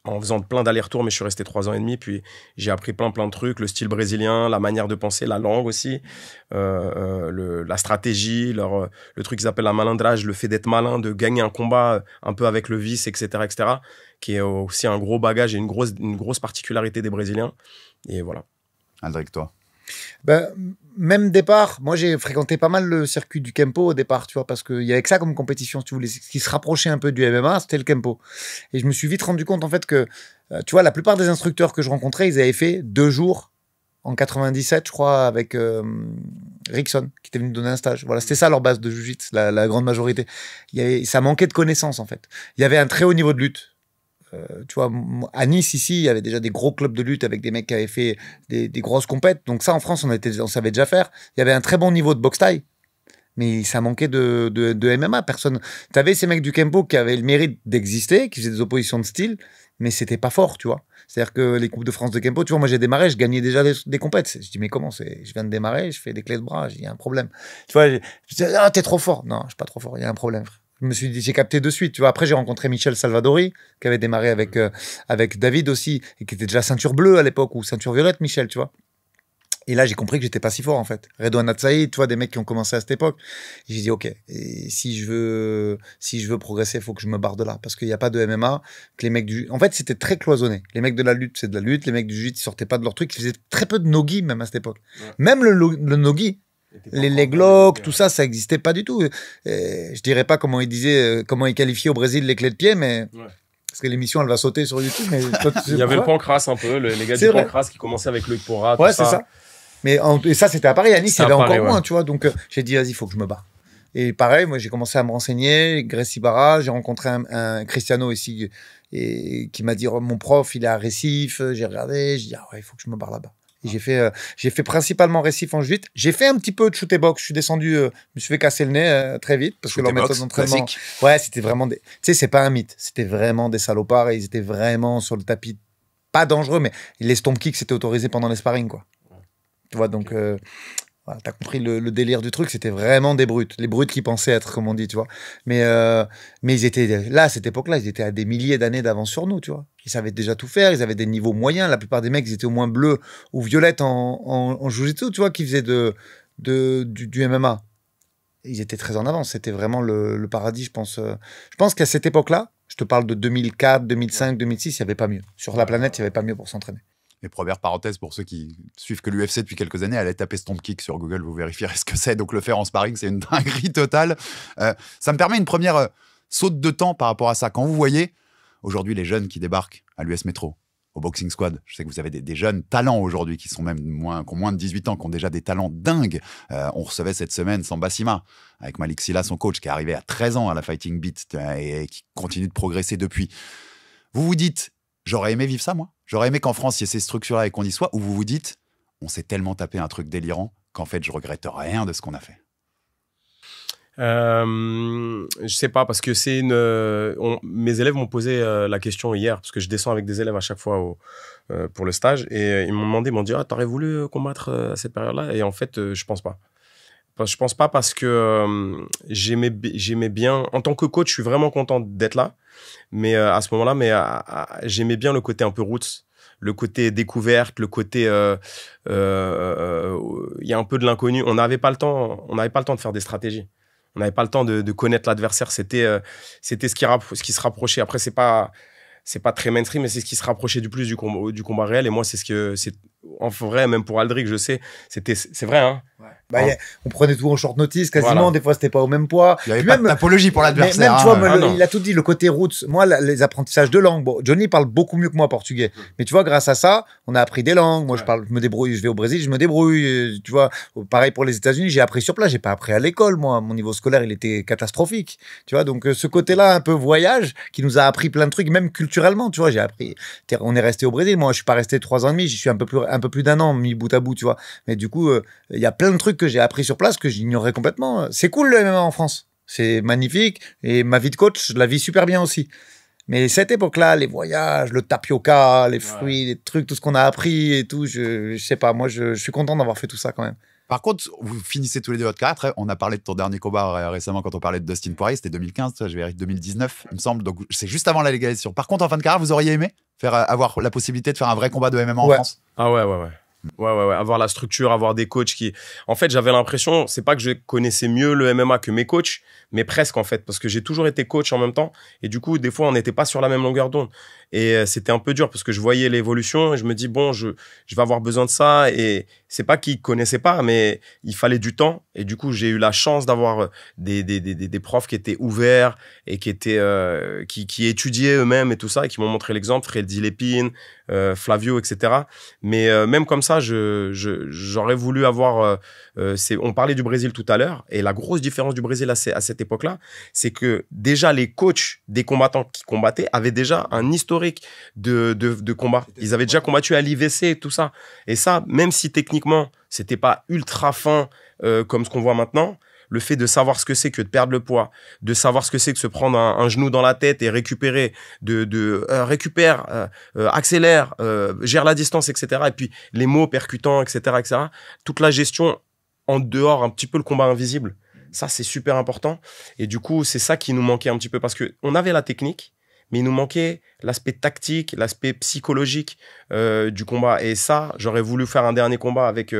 en faisant plein d'allers-retours, mais je suis resté 3 ans et demi. Puis j'ai appris plein de trucs, le style brésilien, la manière de penser, la langue aussi, la stratégie, le truc qu'ils appellent la malandrage, le fait d'être malin, de gagner un combat un peu avec le vice, etc., qui est aussi un gros bagage et une grosse particularité des Brésiliens. Et voilà. Aldric, toi? Ben, même départ, moi j'ai fréquenté pas mal le circuit du Kempo au départ, tu vois, parce qu'il y avait que ça comme compétition, si tu voulais, ce qui se rapprochait un peu du MMA, c'était le Kempo. Et je me suis vite rendu compte en fait que, tu vois, la plupart des instructeurs que je rencontrais, ils avaient fait 2 jours en 97, je crois, avec Rickson, qui était venu donner un stage. Voilà, c'était ça leur base de jiu-jitsu, la grande majorité. Ça manquait de connaissances en fait. Il y avait un très haut niveau de lutte. Tu vois, à Nice, ici, il y avait déjà des gros clubs de lutte avec des mecs qui avaient fait des grosses compètes. Donc ça, en France, on savait déjà faire. Il y avait un très bon niveau de boxe thaï, mais ça manquait de MMA. Personne. Tu avais ces mecs du Kempo qui avaient le mérite d'exister, qui faisaient des oppositions de style, mais c'était pas fort, tu vois. C'est-à-dire que les Coupes de France de Kempo, tu vois, moi j'ai démarré, je gagnais déjà des compètes. Je dis, mais comment je viens de démarrer, je fais des clés de bras, il y a un problème. Tu vois, je dis, ah, t'es trop fort. Non, je suis pas trop fort, il y a un problème, frère. Je me suis dit, j'ai capté de suite. Tu vois, après, j'ai rencontré Michel Salvadori, qui avait démarré avec David aussi, et qui était déjà ceinture bleue à l'époque, ou ceinture violette, Michel, tu vois. Et là, j'ai compris que j'étais pas si fort, en fait. Redouane Atsaï, tu vois, des mecs qui ont commencé à cette époque. Et j'ai dit, OK, et si je veux progresser, il faut que je me barre de là. Parce qu'il n'y a pas de MMA. Que les mecs en fait, c'était très cloisonné. Les mecs de la lutte, c'est de la lutte. Les mecs du jiu-jitsu, ils sortaient pas de leur truc. Ils faisaient très peu de nogi, même à cette époque. Ouais. Même le nogi, les leg locks, tout ça, ça existait pas du tout. Je dirais pas comment ils qualifiaient au Brésil les clés de pied, mais parce que l'émission elle va sauter sur YouTube. Mais il y avait le pancras un peu, les gars du pancras qui commençaient avec le Pora. Ouais, c'est ça. Mais et ça, c'était à Paris. À Nice, il y avait encore moins, tu vois. Donc j'ai dit, vas-y, il faut que je me barre. Et pareil, moi, j'ai commencé à me renseigner. Gracie Barra, j'ai rencontré un Cristiano ici et qui m'a dit, oh, mon prof, il est à Recife. J'ai regardé, j'ai dit, ah ouais, il faut que je me barre là-bas. Et j'ai fait principalement Recife en juillet. J'ai fait un petit peu de shoot et box. Je suis descendu, je me suis fait casser le nez très vite parce que leur méthode d'entraînement. Ouais, c'était vraiment tu sais, c'est pas un mythe. C'était vraiment des salopards et ils étaient vraiment sur le tapis. Pas dangereux, mais les stomp kicks, c'était autorisé pendant les sparring, quoi. Tu vois, donc, voilà, t'as compris le délire du truc. C'était vraiment des brutes. Les brutes qui pensaient être, comme on dit, tu vois. Mais ils étaient là, à cette époque-là, ils étaient à des milliers d'années d'avance sur nous, tu vois. Ils savaient déjà tout faire. Ils avaient des niveaux moyens. La plupart des mecs, ils étaient au moins bleus ou violettes en jiu-jitsu, tu vois, qui faisaient du MMA. Ils étaient très en avance. C'était vraiment le paradis, je pense. Je pense qu'à cette époque-là, je te parle de 2004, 2005, 2006, il n'y avait pas mieux. Sur la planète, il n'y avait pas mieux pour s'entraîner. Et première parenthèse, pour ceux qui suivent que l'UFC depuis quelques années, allez taper Stomp Kick sur Google, vous vérifierez ce que c'est. Donc le faire en sparring, c'est une dinguerie totale. Ça me permet une première saute de temps par rapport à ça. Quand vous voyez aujourd'hui les jeunes qui débarquent à l'US Métro, au Boxing Squad. Je sais que vous avez des jeunes talents aujourd'hui qui sont même qui ont moins de 18 ans, qui ont déjà des talents dingues. On recevait cette semaine Samba Sima avec Malik Silla, son coach, qui est arrivé à 13 ans à la Fighting Beat et qui continue de progresser depuis. Vous vous dites, j'aurais aimé vivre ça, moi. J'aurais aimé qu'en France, il y ait ces structures-là et qu'on y soit. Ou vous vous dites, on s'est tellement tapé un truc délirant qu'en fait, je regrette rien de ce qu'on a fait. Je sais pas, parce que mes élèves m'ont posé la question hier, parce que je descends avec des élèves à chaque fois pour le stage, et ils m'ont dit, ah, t'aurais voulu combattre à cette période-là? Et en fait, je pense pas. Je pense pas parce que j'aimais bien, en tant que coach, je suis vraiment content d'être là, mais à ce moment-là, j'aimais bien le côté un peu roots, le côté découverte, le côté il y a un peu de l'inconnu. On n'avait pas le temps de faire des stratégies. On n'avait pas le temps de connaître l'adversaire. C'était ce qui se rapprochait. Après, c'est pas très mainstream, mais c'est ce qui se rapprochait du plus du combat réel. Et moi, c'est en vrai, même pour Aldric, je sais, c'est vrai, hein. Ouais. Bah, on prenait tout en short notice, quasiment. Voilà. Des fois, c'était pas au même poids. Il y avait pas de tapologie pour l'adversaire. Même, tu vois, il a tout dit, le côté roots. Moi, les apprentissages de langue. Bon, Johnny parle beaucoup mieux que moi portugais. Mais tu vois, grâce à ça, on a appris des langues. Moi, je me débrouille. Je vais au Brésil, je me débrouille. Tu vois, pareil pour les États-Unis, j'ai appris sur place. J'ai pas appris à l'école, moi. Mon niveau scolaire, il était catastrophique. Tu vois, donc ce côté-là, un peu voyage, qui nous a appris plein de trucs, même culturellement. Tu vois, j'ai appris. On est resté au Brésil. Moi, je suis pas resté 3 ans et demi. J'y suis un peu plus d'1 an, mis bout à bout, tu vois. Mais du coup, il y a plein de trucs que j'ai appris sur place que j'ignorais complètement. C'est cool le MMA en France, c'est magnifique, et ma vie de coach, je la vis super bien aussi. Mais cette époque-là, les voyages, le tapioca, les fruits, les trucs, tout ce qu'on a appris et tout, je sais pas, moi je suis content d'avoir fait tout ça quand même. Par contre, vous finissez tous les deux votre carrière. On a parlé de ton dernier combat récemment quand on parlait de Dustin Poirier, c'était 2015, je vais dire 2019, il me semble. Donc c'est juste avant la légalisation. Par contre, en fin de carrière, vous auriez aimé avoir la possibilité de faire un vrai combat de MMA en France? Ah ouais. Ouais, avoir la structure, avoir des coachs qui... En fait, j'avais l'impression, c'est pas que je connaissais mieux le MMA que mes coachs, mais presque en fait, parce que j'ai toujours été coach en même temps, et du coup, des fois, on n'était pas sur la même longueur d'onde. Et c'était un peu dur, parce que je voyais l'évolution, et je me dis, bon, je vais avoir besoin de ça, et c'est pas qu'ils connaissaient pas, mais il fallait du temps, et du coup, j'ai eu la chance d'avoir des profs qui étaient ouverts, et qui étudiaient eux-mêmes, et tout ça, et qui m'ont montré l'exemple, Freddy Lépine, Flavio, etc. Mais même comme ça, j'aurais voulu avoir... on parlait du Brésil tout à l'heure, et la grosse différence du Brésil à cette époque-là, c'est que déjà les coachs des combattants qui combattaient avaient déjà un historique de combat. Ils avaient déjà combattu à l'IVC et tout ça. Et ça, même si techniquement, c'était pas ultra fin comme ce qu'on voit maintenant, le fait de savoir ce que c'est que de perdre le poids, de savoir ce que c'est que se prendre un genou dans la tête et récupérer, récupère, accélère, gère la distance, etc. Et puis les mots percutants, etc. Toute la gestion en dehors, un petit peu le combat invisible. Ça, c'est super important. Et du coup, c'est ça qui nous manquait un petit peu, parce que on avait la technique, mais il nous manquait l'aspect tactique, l'aspect psychologique du combat. Et ça, j'aurais voulu faire un dernier combat avec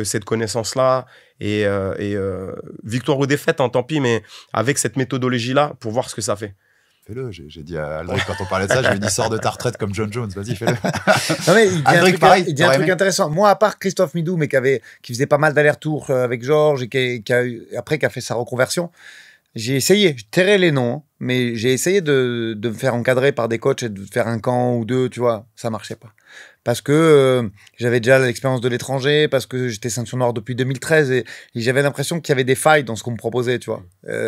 cette connaissance-là. Et victoire ou défaite, hein, tant pis, mais avec cette méthodologie-là pour voir ce que ça fait. Fais-le, j'ai dit à Aldric quand on parlait de ça, je lui ai dit sors de ta retraite comme John Jones, vas-y fais-le. Non mais il dit un truc intéressant. Moi, à part Christophe Midou, mais qui faisait pas mal d'allers-retours avec Georges et qui a fait sa reconversion, j'ai essayé, je tairai les noms, hein, mais j'ai essayé de me faire encadrer par des coachs et de faire un camp ou deux, tu vois, ça marchait pas. Parce que j'avais déjà l'expérience de l'étranger, parce que j'étais ceinture noire depuis 2013 et j'avais l'impression qu'il y avait des failles dans ce qu'on me proposait, tu vois.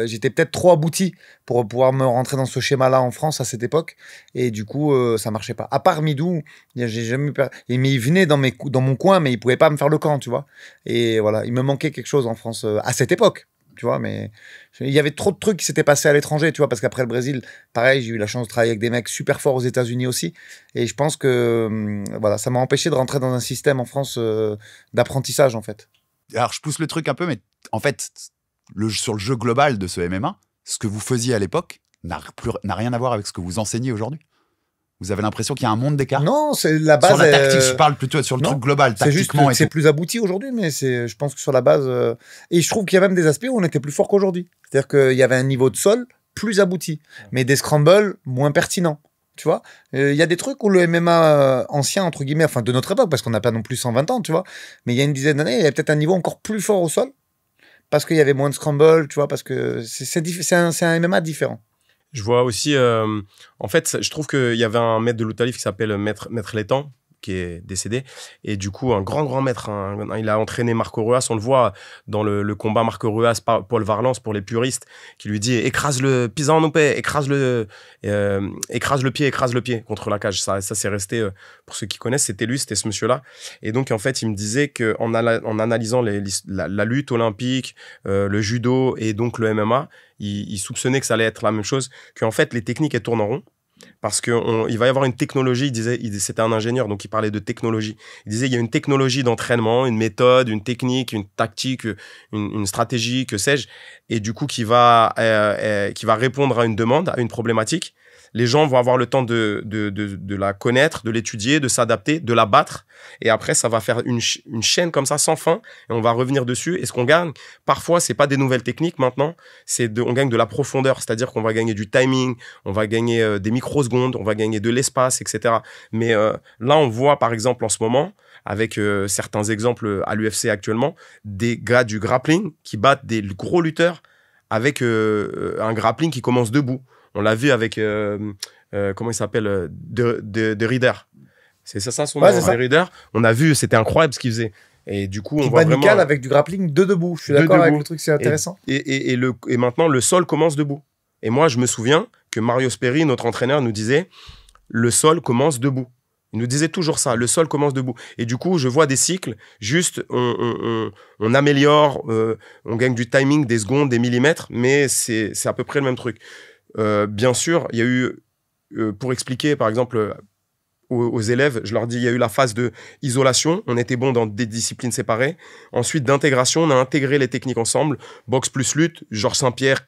J'étais peut-être trop abouti pour pouvoir me rentrer dans ce schéma-là en France à cette époque, et du coup, ça marchait pas. À part Midou, j'ai jamais mais il venait dans mon coin, mais il pouvait pas me faire le camp, tu vois. Et voilà, il me manquait quelque chose en France à cette époque. Tu vois, mais il y avait trop de trucs qui s'étaient passés à l'étranger, tu vois, parce qu'après le Brésil, pareil, j'ai eu la chance de travailler avec des mecs super forts aux États-Unis aussi, et je pense que voilà, ça m'a empêché de rentrer dans un système en France d'apprentissage en fait. Alors je pousse le truc un peu, mais en fait, sur le jeu global de ce MMA, ce que vous faisiez à l'époque n'a rien à voir avec ce que vous enseignez aujourd'hui. Vous avez l'impression qu'il y a un monde d'écart? Non, c'est la base. Sur la tactique, je parle plutôt sur le truc global, tactiquement. C'est plus abouti aujourd'hui, mais je pense que sur la base. Et je trouve qu'il y a même des aspects où on était plus fort qu'aujourd'hui. C'est-à-dire qu'il y avait un niveau de sol plus abouti, mais des scrambles moins pertinents. Tu vois, il y a des trucs où le MMA ancien, entre guillemets, enfin de notre époque, parce qu'on n'a pas non plus 120 ans, tu vois, mais il y a une dizaine d'années, il y avait peut-être un niveau encore plus fort au sol, parce qu'il y avait moins de scramble, tu vois, parce que c'est un MMA différent. Je vois aussi, en fait, je trouve qu'il y avait un maître de lutte livre qui s'appelle Maître Létang, qui est décédé. Et du coup, un grand maître, il a entraîné Marco Ruas. On le voit dans le combat Marco Ruas, Paul Varlance, pour les puristes, qui lui dit écrase-le, pisa en paix, écrase le pied contre la cage. Ça c'est resté, pour ceux qui connaissent, c'était ce monsieur-là. Et donc, en fait, il me disait qu'en analysant la lutte olympique, le judo et donc le MMA, il soupçonnait que ça allait être la même chose, qu'en fait, les techniques, elles tournent en rond. Parce qu'il va y avoir une technologie, c'était un ingénieur, donc il parlait de technologie. Il disait, il y a une technologie d'entraînement, une méthode, une technique, une tactique, une stratégie, que sais-je, et du coup, qui va répondre à une demande, à une problématique. Les gens vont avoir le temps de la connaître, de l'étudier, de s'adapter, de la battre. Et après, ça va faire une chaîne comme ça, sans fin. Et on va revenir dessus. Et ce qu'on gagne, parfois, c'est pas des nouvelles techniques maintenant. On gagne de la profondeur. C'est-à-dire qu'on va gagner du timing, on va gagner des microsecondes, on va gagner de l'espace, etc. Mais là, on voit, par exemple, en ce moment, avec certains exemples à l'UFC actuellement, des gars du grappling qui battent des gros lutteurs avec un grappling qui commence debout. On l'a vu avec, comment il s'appelle, de Rieder. C'est ça son nom, de Rieder. On a vu, c'était incroyable ce qu'il faisait. Et du coup, on voit vraiment... avec du grappling de debout. Je suis d'accord avec le truc, c'est intéressant. Et maintenant, le sol commence debout. Et moi, je me souviens que Mario Sperry, notre entraîneur, nous disait, le sol commence debout. Il nous disait toujours ça, le sol commence debout. Et du coup, je vois des cycles, juste on améliore, on gagne du timing, des secondes, des millimètres, mais c'est à peu près le même truc. Bien sûr, il y a eu, pour expliquer par exemple aux élèves, je leur dis, il y a eu la phase de isolation, on était bon dans des disciplines séparées. Ensuite, d'intégration, on a intégré les techniques ensemble, boxe plus lutte, Georges Saint-Pierre,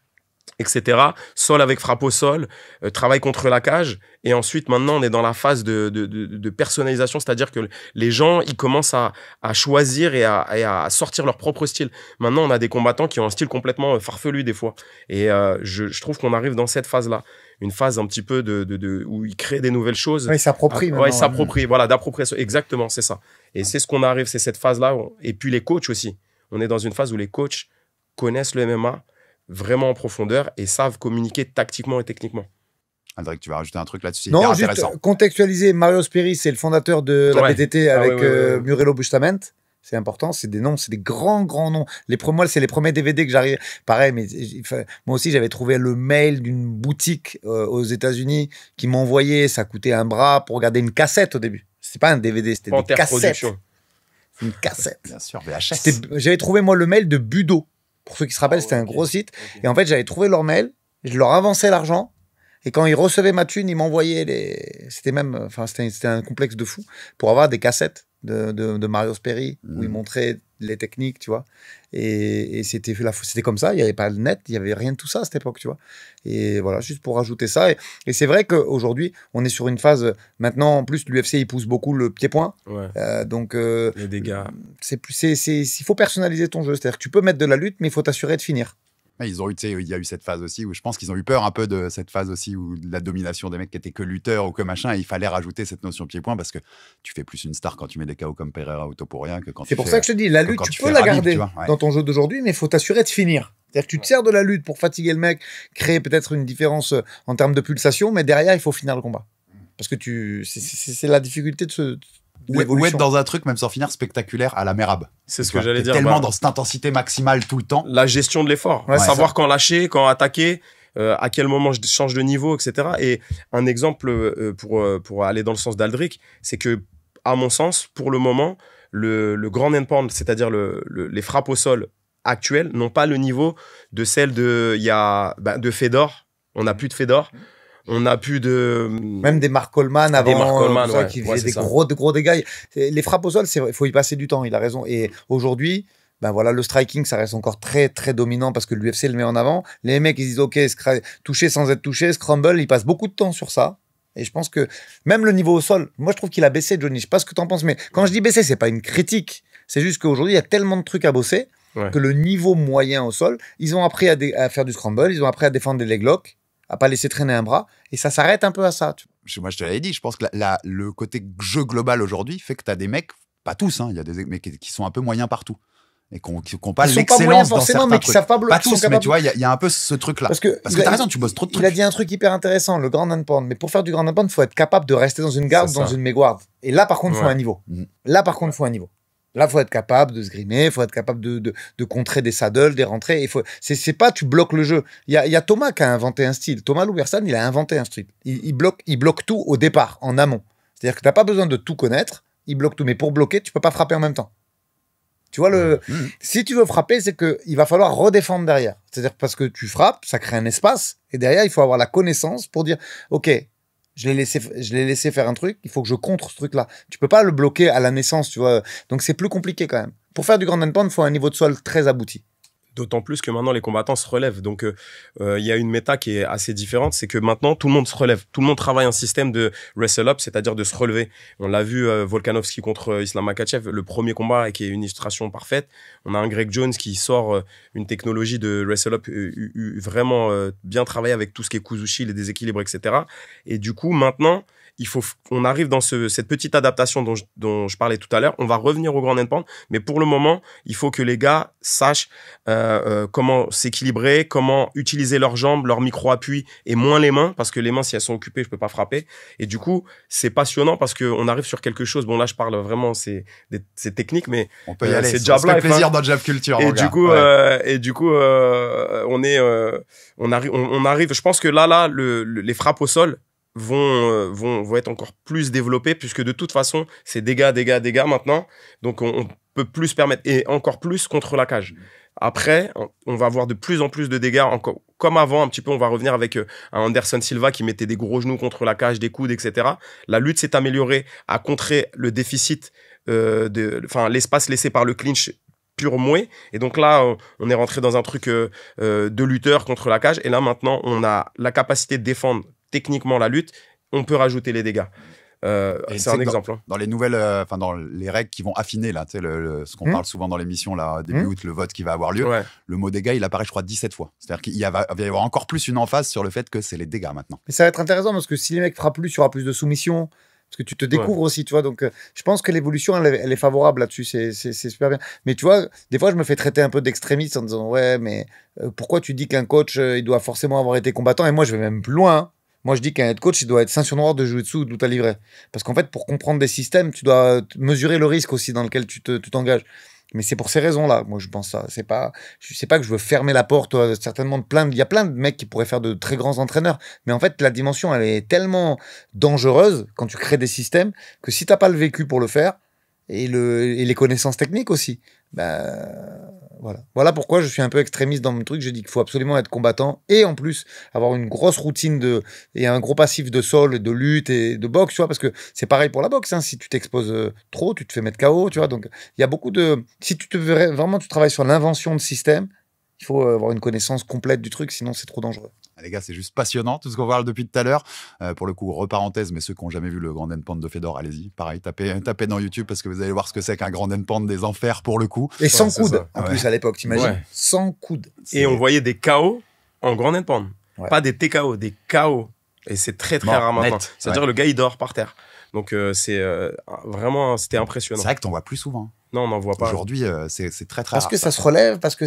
etc. Sol avec frappe au sol, travail contre la cage. Et ensuite, maintenant, on est dans la phase de personnalisation, c'est-à-dire que les gens, ils commencent à choisir et à sortir leur propre style. Maintenant, on a des combattants qui ont un style complètement farfelu des fois. Et je trouve qu'on arrive dans cette phase-là. Une phase un petit peu où ils créent des nouvelles choses. Ouais, ils s'approprient. Ouais, ils s'approprient. Voilà, d'appropriation. Exactement, c'est ça. Et c'est ce qu'on arrive, c'est cette phase-là. Et puis les coachs aussi. On est dans une phase où les coachs connaissent le MMA vraiment en profondeur et savent communiquer tactiquement et techniquement. Aldric, tu vas rajouter un truc là-dessus. Non, juste contextualiser. Mario Sperry, c'est le fondateur de la BTT avec Murelo Bustamante. C'est important, c'est des noms, c'est des grands noms. Moi, c'est les premiers DVD que j'arrive. Pareil, mais moi aussi, j'avais trouvé le mail d'une boutique aux États-Unis qui m'envoyait, ça coûtait un bras pour regarder une cassette au début. C'était pas un DVD, c'était des cassettes. Une cassette. Bien sûr, VHS. J'avais trouvé, moi, le mail de Budo. Pour ceux qui se rappellent, c'était un gros site. Okay. Et en fait, j'avais trouvé leur mail, je leur avançais l'argent. Et quand ils recevaient ma thune, ils m'envoyaient C'était un complexe de fou pour avoir des cassettes de Mario Sperry où il montrait les techniques, tu vois. Et c'était comme ça. Il n'y avait pas le net, il n'y avait rien de tout ça à cette époque, tu vois. Et voilà, juste pour rajouter ça. Et c'est vrai qu'aujourd'hui, on est sur une phase. Maintenant, en plus, l'UFC, il pousse beaucoup le pied-point. Ouais. Donc, les dégâts. Il faut personnaliser ton jeu. C'est-à-dire que tu peux mettre de la lutte, mais il faut t'assurer de finir. Ils ont eu, il y a eu cette phase aussi où je pense qu'ils ont eu peur un peu de cette phase aussi où de la domination des mecs qui étaient que lutteurs ou que machin. Et il fallait rajouter cette notion pied-point parce que tu fais plus une star quand tu mets des KO comme Pereira ou Topuria que quand c'est pour ça que je te dis, la lutte, tu peux la garder dans ton jeu d'aujourd'hui, mais il faut t'assurer de finir. C'est-à-dire que tu te sers de la lutte pour fatiguer le mec, créer peut-être une différence en termes de pulsation, mais derrière, il faut finir le combat. Parce que c'est la difficulté de ce. Ou être dans un truc, même sans finir, spectaculaire à la Merab. C'est ce que j'allais dire. Tellement dans cette intensité maximale tout le temps. La gestion de l'effort. Savoir quand lâcher, quand attaquer, à quel moment je change de niveau, etc. Et un exemple pour aller dans le sens d'Aldric, c'est que, à mon sens, pour le moment, le grand endpoint, c'est-à-dire les frappes au sol actuelles, n'ont pas le niveau de celles de Fedor. On n'a plus de Fedor. On n'a plus de... Même des Mark Coleman avant, qui faisaient des gros dégâts. Les frappes au sol, il faut y passer du temps, il a raison. Et aujourd'hui, le striking, ça reste encore très, très dominant parce que l'UFC le met en avant. Les mecs, ils disent, OK, toucher sans être touché, scramble, ils passent beaucoup de temps sur ça. Et je pense que même le niveau au sol, moi, je trouve qu'il a baissé, Johnny. Je sais pas ce que tu en penses, mais quand je dis baisser, c'est pas une critique. C'est juste qu'aujourd'hui, il y a tellement de trucs à bosser que le niveau moyen au sol, ils ont appris à faire du scramble, ils ont appris à défendre des leg locks, à pas laisser traîner un bras, et ça s'arrête un peu à ça. Moi, je te l'avais dit, je pense que le côté jeu global aujourd'hui fait que tu as des mecs, pas tous, il y a des mecs qui sont un peu moyens partout. et qui n'ont pas Ils sont pas moyens l'excellence dans forcément, certains mais qui trucs. savent pas bloquer. Pas tous, mais tu vois, il y a un peu ce truc-là. Parce que t'as raison, tu bosses trop de trucs. Il a dit un truc hyper intéressant, le grand and pound. Mais pour faire du grand and pound, il faut être capable de rester dans une garde, dans une méguarde. Et là, par contre, il faut un niveau. Là, par contre, il faut un niveau. Là, il faut être capable de se grimer, il faut être capable de contrer des saddles, des rentrées. C'est pas tu bloques le jeu. Il y a Thomas qui a inventé un style. Thomas Louversan, il a inventé un style. Il bloque tout au départ, en amont. C'est-à-dire que tu n'as pas besoin de tout connaître, il bloque tout. Mais pour bloquer, tu peux pas frapper en même temps. Tu vois, si tu veux frapper, c'est qu'il va falloir redéfendre derrière. C'est-à-dire parce que tu frappes, ça crée un espace, et derrière, il faut avoir la connaissance pour dire, OK, je l'ai laissé faire un truc, il faut que je contre ce truc-là. Tu peux pas le bloquer à la naissance, tu vois. Donc, c'est plus compliqué quand même. Pour faire du grand and pound, il faut un niveau de sol très abouti. D'autant plus que maintenant, les combattants se relèvent. Donc, il y a une méta qui est assez différente. C'est que maintenant, tout le monde se relève. Tout le monde travaille un système de wrestle-up, c'est-à-dire de se relever. On l'a vu, Volkanovski contre Islam Makhachev, le premier combat, et qui est une illustration parfaite. On a un Greg Jones qui sort une technologie de wrestle-up vraiment bien travaillée avec tout ce qui est Kuzushi, les déséquilibres, etc. Et du coup, maintenant, on arrive dans cette petite adaptation dont je parlais tout à l'heure. On va revenir au grand and pound, mais pour le moment, il faut que les gars sachent comment s'équilibrer, comment utiliser leurs jambes, leur micro-appui et moins les mains, parce que les mains, si elles sont occupées, je peux pas frapper. Et du coup, c'est passionnant parce qu'on arrive sur quelque chose. Bon, là, je parle vraiment, c'est technique, mais on peut y aller. C'est Jab Life, plaisir dans Jab Culture. Et du coup, on arrive. Je pense que là, les frappes au sol vont être encore plus développés, puisque de toute façon, c'est dégâts maintenant. Donc, on peut plus se permettre, et encore plus contre la cage. Après, on va avoir de plus en plus de dégâts, encore, comme avant, un petit peu, on va revenir avec un Anderson Silva qui mettait des gros genoux contre la cage, des coudes, etc. La lutte s'est améliorée à contrer le déficit, l'espace laissé par le clinch pur mouet. Et donc là, on est rentré dans un truc de lutteur contre la cage. Et là, maintenant, on a la capacité de défendre techniquement la lutte, on peut rajouter les dégâts. C'est un exemple. Dans les nouvelles, dans les règles qui vont affiner, là, tu sais, ce qu'on parle souvent dans l'émission, là, début août, le vote qui va avoir lieu, le mot dégâts, il apparaît, je crois, 17 fois. C'est-à-dire qu'il va y avoir encore plus une emphase sur le fait que c'est les dégâts maintenant. Mais ça va être intéressant parce que si les mecs frappent plus, il y aura plus de soumission. Parce que tu te découvres aussi, tu vois. Donc, je pense que l'évolution, elle est favorable là-dessus. C'est super bien. Mais tu vois, des fois, je me fais traiter un peu d'extrémiste en disant, ouais, mais pourquoi tu dis qu'un coach, il doit forcément avoir été combattant? Et moi, je vais même plus loin. Hein. Moi, je dis qu'un head coach, il doit être ceinture noire de jiu-jitsu ou de lutte à livrer. Parce qu'en fait, pour comprendre des systèmes, tu dois mesurer le risque aussi dans lequel tu t'engages. Mais c'est pour ces raisons-là, moi, je pense ça. Je sais pas que je veux fermer la porte, certainement il y a plein de mecs qui pourraient faire de très grands entraîneurs. Mais en fait, la dimension, elle est tellement dangereuse quand tu crées des systèmes que si t'as pas le vécu pour le faire, et les connaissances techniques aussi, voilà pourquoi je suis un peu extrémiste dans mon truc. Je dis qu'il faut absolument être combattant et en plus avoir une grosse routine et un gros passif de sol, de lutte et de boxe, tu vois, parce que c'est pareil pour la boxe, hein, si tu t'exposes trop, tu te fais mettre KO, tu vois. Donc il y a beaucoup si tu travailles sur l'invention de système, il faut avoir une connaissance complète du truc, sinon c'est trop dangereux. Les gars, c'est juste passionnant tout ce qu'on parle depuis tout à l'heure. Pour le coup, reparenthèse, mais ceux qui n'ont jamais vu le Grand and Pound de Fedor, allez-y. Pareil, tapez dans YouTube parce que vous allez voir ce que c'est qu'un Grand and Pound des enfers pour le coup. Et sans coude, en plus à l'époque, t'imagines. Sans coude. Et on voyait des KO en Grand and Pound. Pas des TKO, des KO. Et c'est très rare maintenant. C'est-à-dire le gars, il dort par terre. Donc vraiment, c'était impressionnant. C'est vrai que t'en vois plus souvent. Non, on n'en voit pas. Aujourd'hui, c'est très rare. Parce que ça se relève, parce que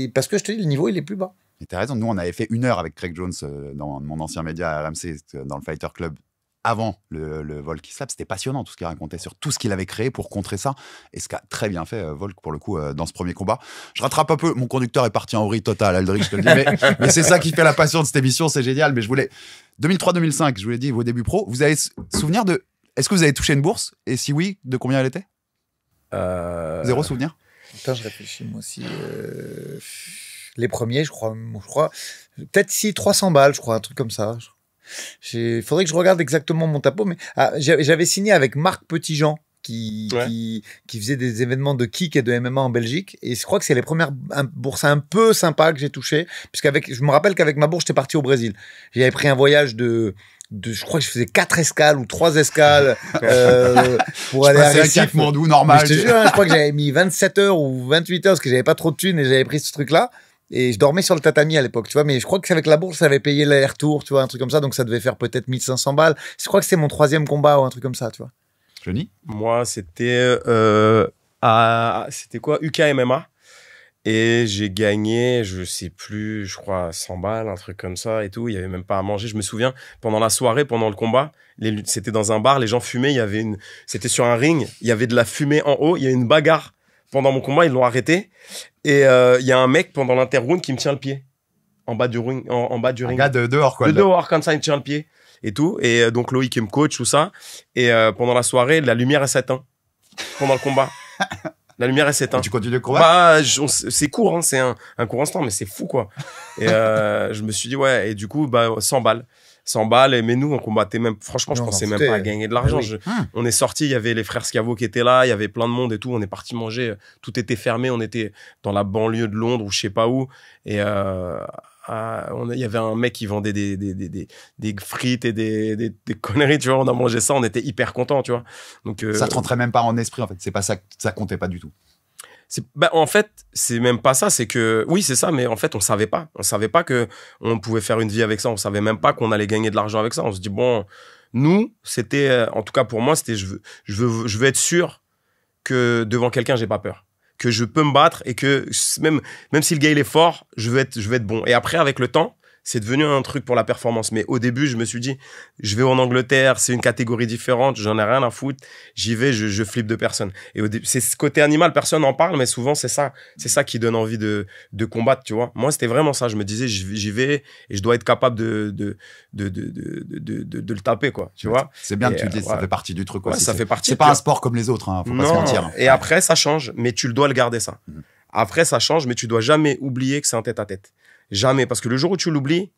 parce que je te dis, le niveau, il est plus bas. Et t'as raison, nous on avait fait 1 heure avec Craig Jones dans mon ancien média à RMC, dans le Fighter Club, avant le Volk Slap. C'était passionnant tout ce qu'il racontait sur tout ce qu'il avait créé pour contrer ça. Et ce qu'a très bien fait Volk pour le coup dans ce premier combat. Je rattrape un peu, mon conducteur est parti en vrille totale, Aldric, je te le dis. Mais c'est ça qui fait la passion de cette émission, c'est génial. Mais je voulais. 2003-2005, je vous l'ai dit, vos débuts pro, vous avez souvenir de. Est-ce que vous avez touché une bourse? Et si oui, de combien elle était? Zéro souvenir? Putain, je réfléchis moi aussi. Les premiers, je crois peut-être 300 balles, je crois, un truc comme ça. Il faudrait que je regarde exactement mon tapeau, mais j'avais signé avec Marc Petitjean qui faisait des événements de kick et de MMA en Belgique, et je crois que c'est les premières bourses un peu sympas que j'ai touchées, puisqu'avec, je me rappelle qu'avec ma bourse, j'étais parti au Brésil. J'avais pris un voyage je crois que je faisais 4 escales ou 3 escales pour aller à Recife. Normal. Je te jure, je crois que j'avais mis 27 heures ou 28 heures parce que j'avais pas trop de thunes et j'avais pris ce truc-là. Et je dormais sur le tatami à l'époque, tu vois. Mais je crois que avec la bourse, ça avait payé l'aller-retour, tu vois, un truc comme ça. Donc ça devait faire peut-être 1500 balles. Je crois que c'est mon 3e combat ou un truc comme ça, tu vois. Johnny? Moi, c'était c'était quoi, UKMMA. Et j'ai gagné, je sais plus, je crois 100 balles, un truc comme ça et tout. Il y avait même pas à manger. Je me souviens, pendant la soirée, pendant le combat, c'était dans un bar, les gens fumaient. C'était sur un ring. Il y avait de la fumée en haut. Il y a eu une bagarre pendant mon combat. Ils l'ont arrêté. Et il y a un mec pendant l'interround qui me tient le pied en bas du ring. En bas du ring. Un gars de dehors, quoi. De dehors, comme ça, il me tient le pied et tout. Et donc Loïc me coach, tout ça. Et pendant la soirée, la lumière elle s'éteint pendant le combat. La lumière, elle s'éteint. Tu continues le combat? Bah, c'est court, hein, c'est un court instant, mais c'est fou, quoi. Et je me suis dit, ouais, et du coup, bah, 100 balles. 100 balles, mais nous, on combattait même, franchement, je pensais même pas à gagner de l'argent. Oui. On est sortis, il y avait les frères Scavo qui étaient là, il y avait plein de monde et tout, on est parti manger, tout était fermé, on était dans la banlieue de Londres ou je sais pas où, et il y avait un mec qui vendait des frites et des conneries, tu vois, on a mangé ça, on était hyper contents, tu vois. Donc, ça te rentrait même pas en esprit, en fait. C'est pas ça, ça comptait pas du tout. En fait, c'est même pas ça, c'est que, oui, c'est ça, mais en fait, on savait pas. On savait pas que on pouvait faire une vie avec ça. On savait même pas qu'on allait gagner de l'argent avec ça. On se dit, bon, nous, c'était, en tout cas pour moi, c'était, je veux être sûr que devant quelqu'un, j'ai pas peur. Que je peux me battre et que même si le gars il est fort, je veux être bon. Et après, avec le temps, c'est devenu un truc pour la performance. Mais au début, je me suis dit, je vais en Angleterre, c'est une catégorie différente, j'en ai rien à foutre. J'y vais, je flippe de personne. Et c'est ce côté animal, personne n'en parle, mais souvent, c'est ça qui donne envie de combattre, tu vois. Moi, c'était vraiment ça. Je me disais, j'y vais et je dois être capable de le taper, quoi, tu vois. C'est bien que tu le dises, ça fait partie du truc, quoi. Ouais, ça fait partie. C'est pas un sport comme les autres, hein, faut pas se mentir. Et après, ça change, mais tu le dois le garder, ça. Après, ça change, mais tu dois jamais oublier que c'est un tête-à-tête. Jamais, parce que le jour où tu l'oublies,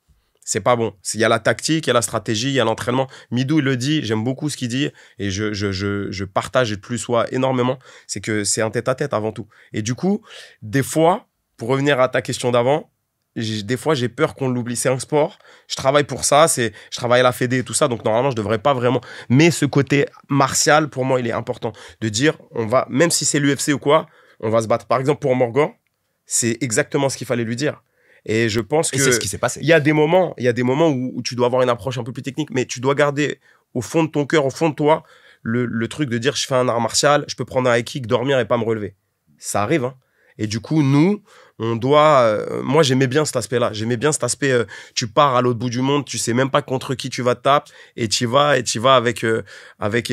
c'est pas bon. Il y a la tactique, il y a la stratégie, il y a l'entraînement. Midou, il le dit, j'aime beaucoup ce qu'il dit et je partage et plus soit énormément. C'est que c'est un tête-à-tête avant tout. Et du coup, des fois, pour revenir à ta question d'avant, des fois, j'ai peur qu'on l'oublie. C'est un sport. Je travaille pour ça. Je travaille à la Fédé et tout ça. Donc, normalement, je devrais pas vraiment. Mais ce côté martial, pour moi, il est important. De dire, même si c'est l'UFC ou quoi, on va se battre. Par exemple, pour Morgan, c'est exactement ce qu'il fallait lui dire. Et je pense que c'est ce qui s'est passé. Il y a des moments où tu dois avoir une approche un peu plus technique, mais tu dois garder au fond de ton cœur, au fond de toi, le truc de dire je fais un art martial, je peux prendre un high kick, dormir et pas me relever. Ça arrive, hein. Et du coup, nous, on doit. Moi, j'aimais bien cet aspect-là. J'aimais bien cet aspect. Tu pars à l'autre bout du monde, tu sais même pas contre qui tu vas te taper, et tu vas avec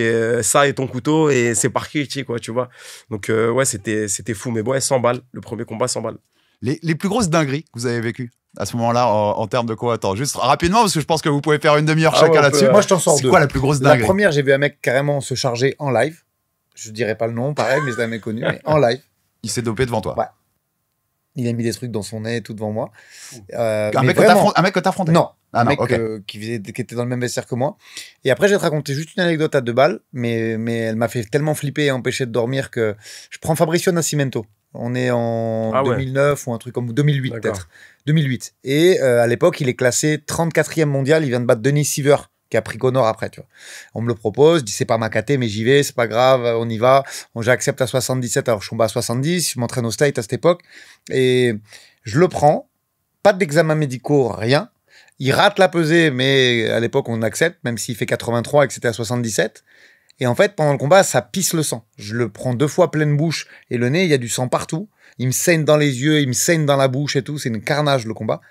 ça et ton couteau, et c'est parti, quoi, tu vois. Donc ouais, c'était fou. Mais ouais, 100 balles. Le premier combat, 100 balles. Les plus grosses dingueries que vous avez vécues à ce moment-là en termes de quoi? Attends, juste rapidement, parce que je pense que vous pouvez faire une demi-heure chacun là-dessus. Moi, je t'en sors deux. C'est quoi la plus grosse dinguerie? La première, j'ai vu un mec carrément se charger en live. Je dirais pas le nom, pareil, mais c'est un mec connu, mais en live. Il s'est dopé devant toi? Ouais. Il a mis des trucs dans son nez, tout devant moi. Un mec que t'as affronté? Non. Ah, un non, mec okay. qui était dans le même vestiaire que moi. Et après, je vais te raconter juste une anecdote à 2 balles, mais elle m'a fait tellement flipper et empêcher de dormir que je prends Fabricio Nascimento. On est en 2009 ou un truc comme 2008 peut-être. 2008. Et à l'époque, il est classé 34e mondial. Il vient de battre Denis Siever, qui a pris Connor après, tu vois. On me le propose, je dis c'est pas ma caté, mais j'y vais, c'est pas grave, on y va. J'accepte à 77, alors je tombe à 70, je m'entraîne au State à cette époque. Et je le prends, pas d'examen médicaux, rien. Il rate la pesée, mais à l'époque, on accepte, même s'il fait 83 et que c'était à 77. Et en fait, pendant le combat, ça pisse le sang. Je le prends 2 fois pleine bouche et le nez, il y a du sang partout. Il me saigne dans les yeux, il me saigne dans la bouche et tout. C'est une carnage, le combat.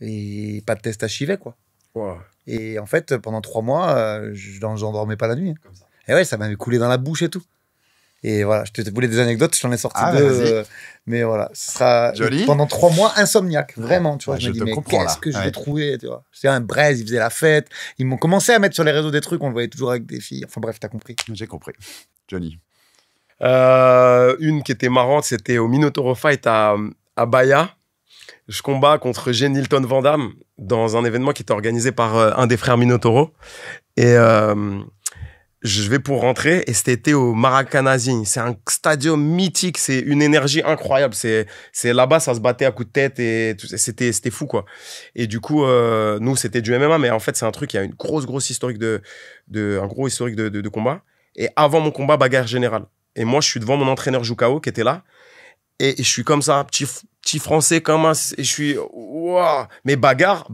Et pas de test à chivet, quoi. Wow. Et en fait, pendant 3 mois, j'en dormais pas la nuit. Comme ça. Et ouais, ça m'avait coulé dans la bouche et tout. Et voilà, je te voulais des anecdotes, je t'en ai sorti 2. Mais voilà, ce sera joli. Pendant 3 mois insomniaque, vraiment. Tu vois, je me dis, te mais comprends, qu'est-ce que je vais trouver, tu vois. C'est un braise, ils faisaient la fête. Ils m'ont commencé à mettre sur les réseaux des trucs, on le voyait toujours avec des filles. Enfin bref, t'as compris. J'ai compris. Johnny. Une qui était marrante, c'était au Minotauro Fight à Bahia. Je combats contre Jane Hilton Van Damme dans un événement qui était organisé par un des frères Minotauro. Et je vais pour rentrer et c'était au Maracanãzinho. C'est un stadium mythique, c'est une énergie incroyable. C'est là-bas, ça se battait à coups de tête et c'était fou, quoi. Et du coup, nous, c'était du MMA, mais en fait, c'est un truc, il y a une grosse historique un gros historique de combat. Et avant mon combat, bagarre générale. Et moi, je suis devant mon entraîneur Jukao qui était là. Et je suis comme ça, petit petit français comme un, et je suis, waouh, mais bagarre,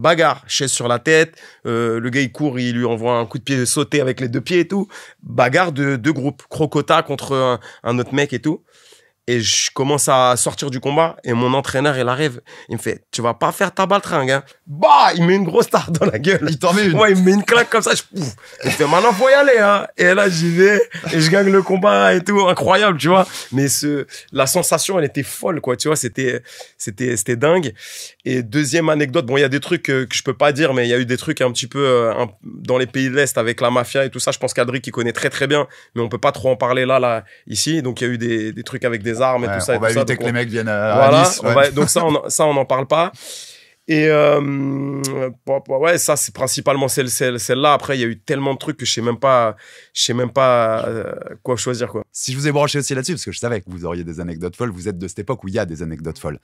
chaise sur la tête, le gars il court, il lui envoie un coup de pied sauté avec les deux pieds et tout, bagarre de groupe, Crocota contre un autre mec et tout. Et je commence à sortir du combat et mon entraîneur, il arrive, il me fait, tu vas pas faire ta baltringue, hein. Bah, il met une grosse tarte dans la gueule. Il t'en met une. Ouais, il me met une claque comme ça, pouf. Il fait, maintenant, faut y aller, hein. Et là, j'y vais et je gagne le combat et tout. Incroyable, tu vois. Mais la sensation, elle était folle, quoi, tu vois. C'était dingue. Et deuxième anecdote, bon, il y a des trucs que je peux pas dire, mais il y a eu des trucs un petit peu dans les pays de l'Est avec la mafia et tout ça. Je pense qu'Adric, il connaît très, très bien, mais on peut pas trop en parler là, ici. Donc, il y a eu des trucs avec des armes et tout ça. On va éviter que les mecs viennent à voilà, Nice. Ouais. donc ça, on n'en parle pas. Et ouais, ça, c'est principalement celle-là. Après, il y a eu tellement de trucs que je sais même pas quoi choisir, quoi. Si je vous ai branché aussi là-dessus, parce que je savais que vous auriez des anecdotes folles, vous êtes de cette époque où il y a des anecdotes folles.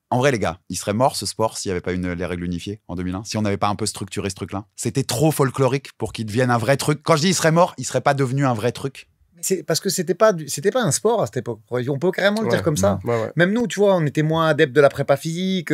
En vrai, les gars, il serait mort ce sport s'il n'y avait pas les règles unifiées en 2001, si on n'avait pas un peu structuré ce truc-là. C'était trop folklorique pour qu'il devienne un vrai truc. Quand je dis il serait mort, il serait pas devenu un vrai truc. C'est parce que c'était pas un sport à cette époque. On peut carrément le dire comme ça. Ouais. Même nous, tu vois, on était moins adeptes de la prépa physique.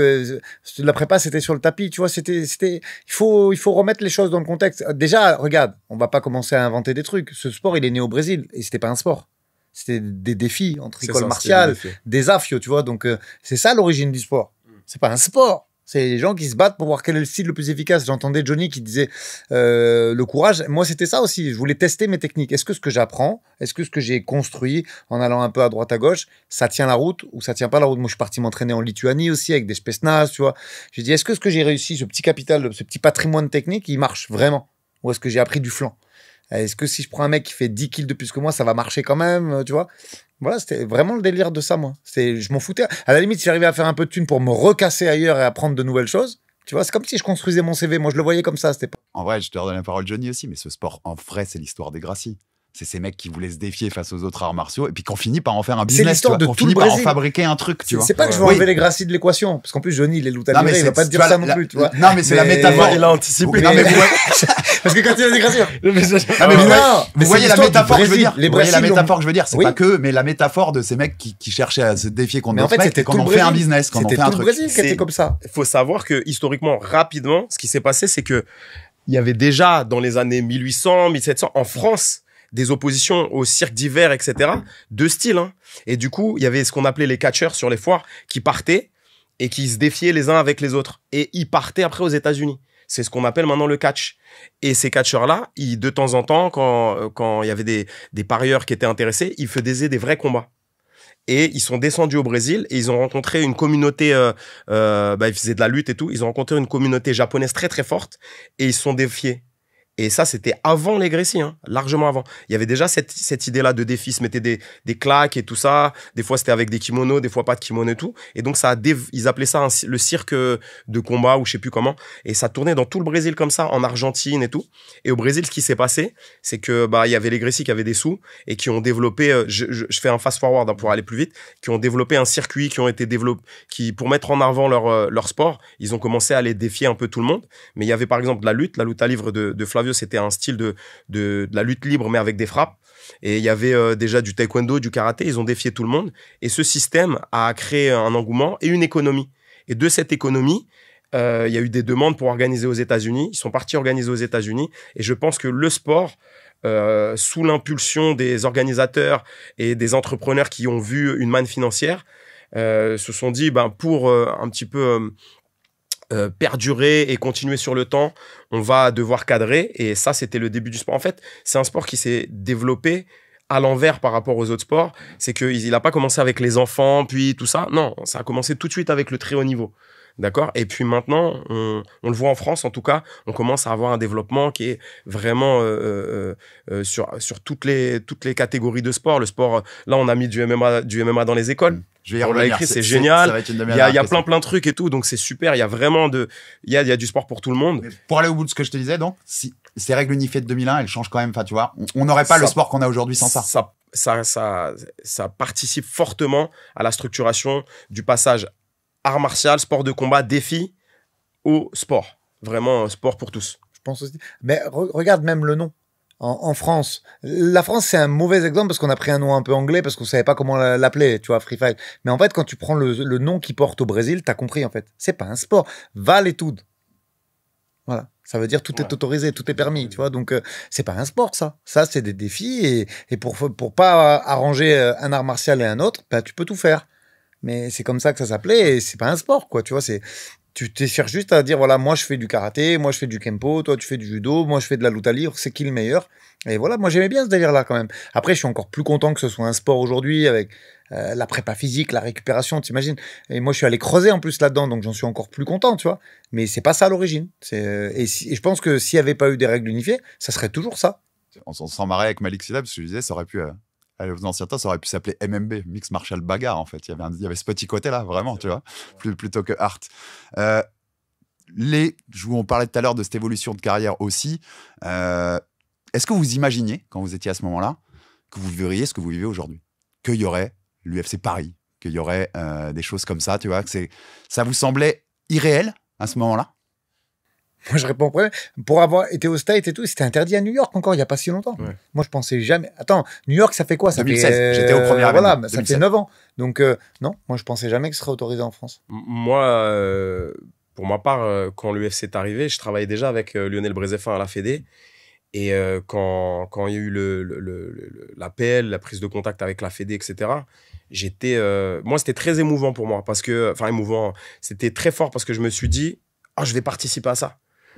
La prépa, c'était sur le tapis. Tu vois, il faut remettre les choses dans le contexte. Déjà, regarde, on va pas commencer à inventer des trucs. Ce sport, il est né au Brésil et c'était pas un sport. C'était des défis entre écoles martiales, des afios, tu vois. Donc, c'est ça l'origine du sport. C'est pas un sport. C'est les gens qui se battent pour voir quel est le style le plus efficace. J'entendais Johnny qui disait le courage. Moi, c'était ça aussi. Je voulais tester mes techniques. Est-ce que ce que j'apprends, est-ce que ce que j'ai construit en allant un peu à droite à gauche, ça tient la route ou ça tient pas la route? Moi, je suis parti m'entraîner en Lituanie aussi avec des spesnas, tu vois. J'ai dit, est-ce que ce que j'ai réussi, ce petit capital, ce petit patrimoine technique, il marche vraiment? Ou est-ce que j'ai appris du flanc? Est-ce que si je prends un mec qui fait 10 kills de plus que moi, ça va marcher quand même, tu vois? Voilà, c'était vraiment le délire de ça, moi. Je m'en foutais. À la limite, si j'arrivais à faire un peu de thunes pour me recasser ailleurs et apprendre de nouvelles choses, tu vois, c'est comme si je construisais mon CV. Moi, je le voyais comme ça, c'était pas... En vrai, je te redonne la parole, Johnny, aussi, mais ce sport, en vrai, c'est l'histoire des Gracie. C'est ces mecs qui voulaient se défier face aux autres arts martiaux et puis qu'on finit par en faire un business. C'est l'histoire de tout le Brésil. Par en fabriquer un truc, tu vois. C'est pas que je veux enlever les Gracie de l'équation, parce qu'en plus, Johnny, il est loup à livrer, il va pas te dire ça non plus, tu vois. Non, mais c'est la métaphore. Il a anticipé. Non, mais parce que quand il a des Gracie. Vous voyez la métaphore que je veux dire. Vous voyez la métaphore que je veux dire. C'est pas que, mais la métaphore de ces mecs qui cherchaient à se défier contre d'autres mecs et qu'on en fait un business, qu'on en fait un truc. C'était tout le Brésil qui était comme ça. Il faut savoir que, historiquement, rapidement, ce qui s'est passé, c'est que il y avait déjà, dans les années 1800, 1700, en France, des oppositions au cirque d'hiver, etc., de style, hein. Et du coup, il y avait ce qu'on appelait les catcheurs sur les foires qui partaient et qui se défiaient les uns avec les autres. Et ils partaient après aux États-Unis. C'est ce qu'on appelle maintenant le catch. Et ces catcheurs-là, de temps en temps, quand il y avait des parieurs qui étaient intéressés, ils faisaient des vrais combats. Et ils sont descendus au Brésil et ils ont rencontré une communauté, ils faisaient de la lutte et tout, ils ont rencontré une communauté japonaise très très forte et ils se sont défiés. Et ça, c'était avant les Gracie, hein, largement avant. Il y avait déjà cette idée-là de défi, se mettaient des claques et tout ça. Des fois, c'était avec des kimonos, des fois pas de kimono et tout. Et donc, ils appelaient ça le cirque de combat ou je sais plus comment. Et ça tournait dans tout le Brésil comme ça, en Argentine et tout. Et au Brésil, ce qui s'est passé, c'est que il y avait les Gracie qui avaient des sous et qui ont développé, je fais un fast-forward pour aller plus vite, qui ont développé un circuit, qui ont été développés, pour mettre en avant leur sport, ils ont commencé à aller défier un peu tout le monde. Mais il y avait par exemple la lutte à livre de Flavio, c'était un style de la lutte libre mais avec des frappes et il y avait déjà du taekwondo, du karaté, ils ont défié tout le monde et ce système a créé un engouement et une économie et de cette économie il y a eu des demandes pour organiser aux États-Unis, ils sont partis organiser aux États-Unis et je pense que le sport sous l'impulsion des organisateurs et des entrepreneurs qui ont vu une manne financière se sont dit pour un petit peu perdurer et continuer sur le temps, on va devoir cadrer. Et ça, c'était le début du sport. En fait, c'est un sport qui s'est développé à l'envers par rapport aux autres sports. C'est qu'il n'a pas commencé avec les enfants, puis tout ça. Non, ça a commencé tout de suite avec le très haut niveau. D'accord? Et puis maintenant, on le voit en France, en tout cas, on commence à avoir un développement qui est vraiment sur toutes les catégories de sport. Le sport, là, on a mis du MMA dans les écoles. Je vais y revenir. C'est génial. Il y a plein de trucs et tout, donc c'est super. Il y a vraiment il y a du sport pour tout le monde. Mais pour aller au bout de ce que je te disais, donc, si ces règles unifiées de 2001, elles changent quand même. Enfin, tu vois, on n'aurait pas le sport qu'on a aujourd'hui sans ça. Ça participe fortement à la structuration du passage art martial, sport de combat, défi au sport. Vraiment, sport pour tous. Je pense aussi. Mais regarde même le nom. en France. La France, c'est un mauvais exemple parce qu'on a pris un nom un peu anglais parce qu'on savait pas comment l'appeler, tu vois, Free Fight. Mais en fait, quand tu prends le nom qu'il porte au Brésil, t'as compris, en fait. C'est pas un sport. Vale-tudo. Voilà. Ça veut dire tout est autorisé, tout est permis, tu vois. Donc, c'est pas un sport, ça. Ça, c'est des défis. Et pour pas arranger un art martial et un autre, bah, tu peux tout faire. Mais c'est comme ça que ça s'appelait et c'est pas un sport, quoi. Tu vois, tu cherches juste à dire, voilà, moi, je fais du karaté, moi, je fais du kempo, toi, tu fais du judo, moi, je fais de la lutte libre, c'est qui le meilleur? Et voilà, moi, j'aimais bien ce délire-là, quand même. Après, je suis encore plus content que ce soit un sport aujourd'hui avec la prépa physique, la récupération, t'imagines? Et moi, je suis allé creuser en plus là-dedans, donc j'en suis encore plus content, tu vois. Mais c'est pas ça à l'origine. Et je pense que s'il n'y avait pas eu des règles unifiées, ça serait toujours ça. On s'en marrait avec Malik Sylla parce que je disais, ça aurait pu, à l'ancien temps, ça aurait pu s'appeler MMB, Mix Martial Bagarre, en fait. Il y avait ce petit côté-là, vraiment, tu vois, plutôt que Art. On parlait tout à l'heure de cette évolution de carrière aussi. Est-ce que vous imaginiez, quand vous étiez à ce moment-là, que vous vivriez ce que vous vivez aujourd'hui? Qu'il y aurait l'UFC Paris, qu'il y aurait des choses comme ça, tu vois, ça vous semblait irréel à ce moment-là? Moi, je réponds après. Pour avoir été au States et tout, c'était interdit à New York encore, il n'y a pas si longtemps. Ouais. Moi, je pensais jamais. Attends, New York, ça fait quoi? Ça 2016, fait, j'étais au premier voilà, événement, ça 2016. fait 9 ans. Donc, non, moi, je pensais jamais que ce serait autorisé en France. Moi, pour ma part, quand l'UFC est arrivé, je travaillais déjà avec Lionel Brézéfin à la Fédé. Et quand il y a eu l'APL, la prise de contact avec la Fédé, etc., moi, c'était très émouvant pour moi. Enfin, émouvant, c'était très fort parce que je me suis dit, je vais participer à ça.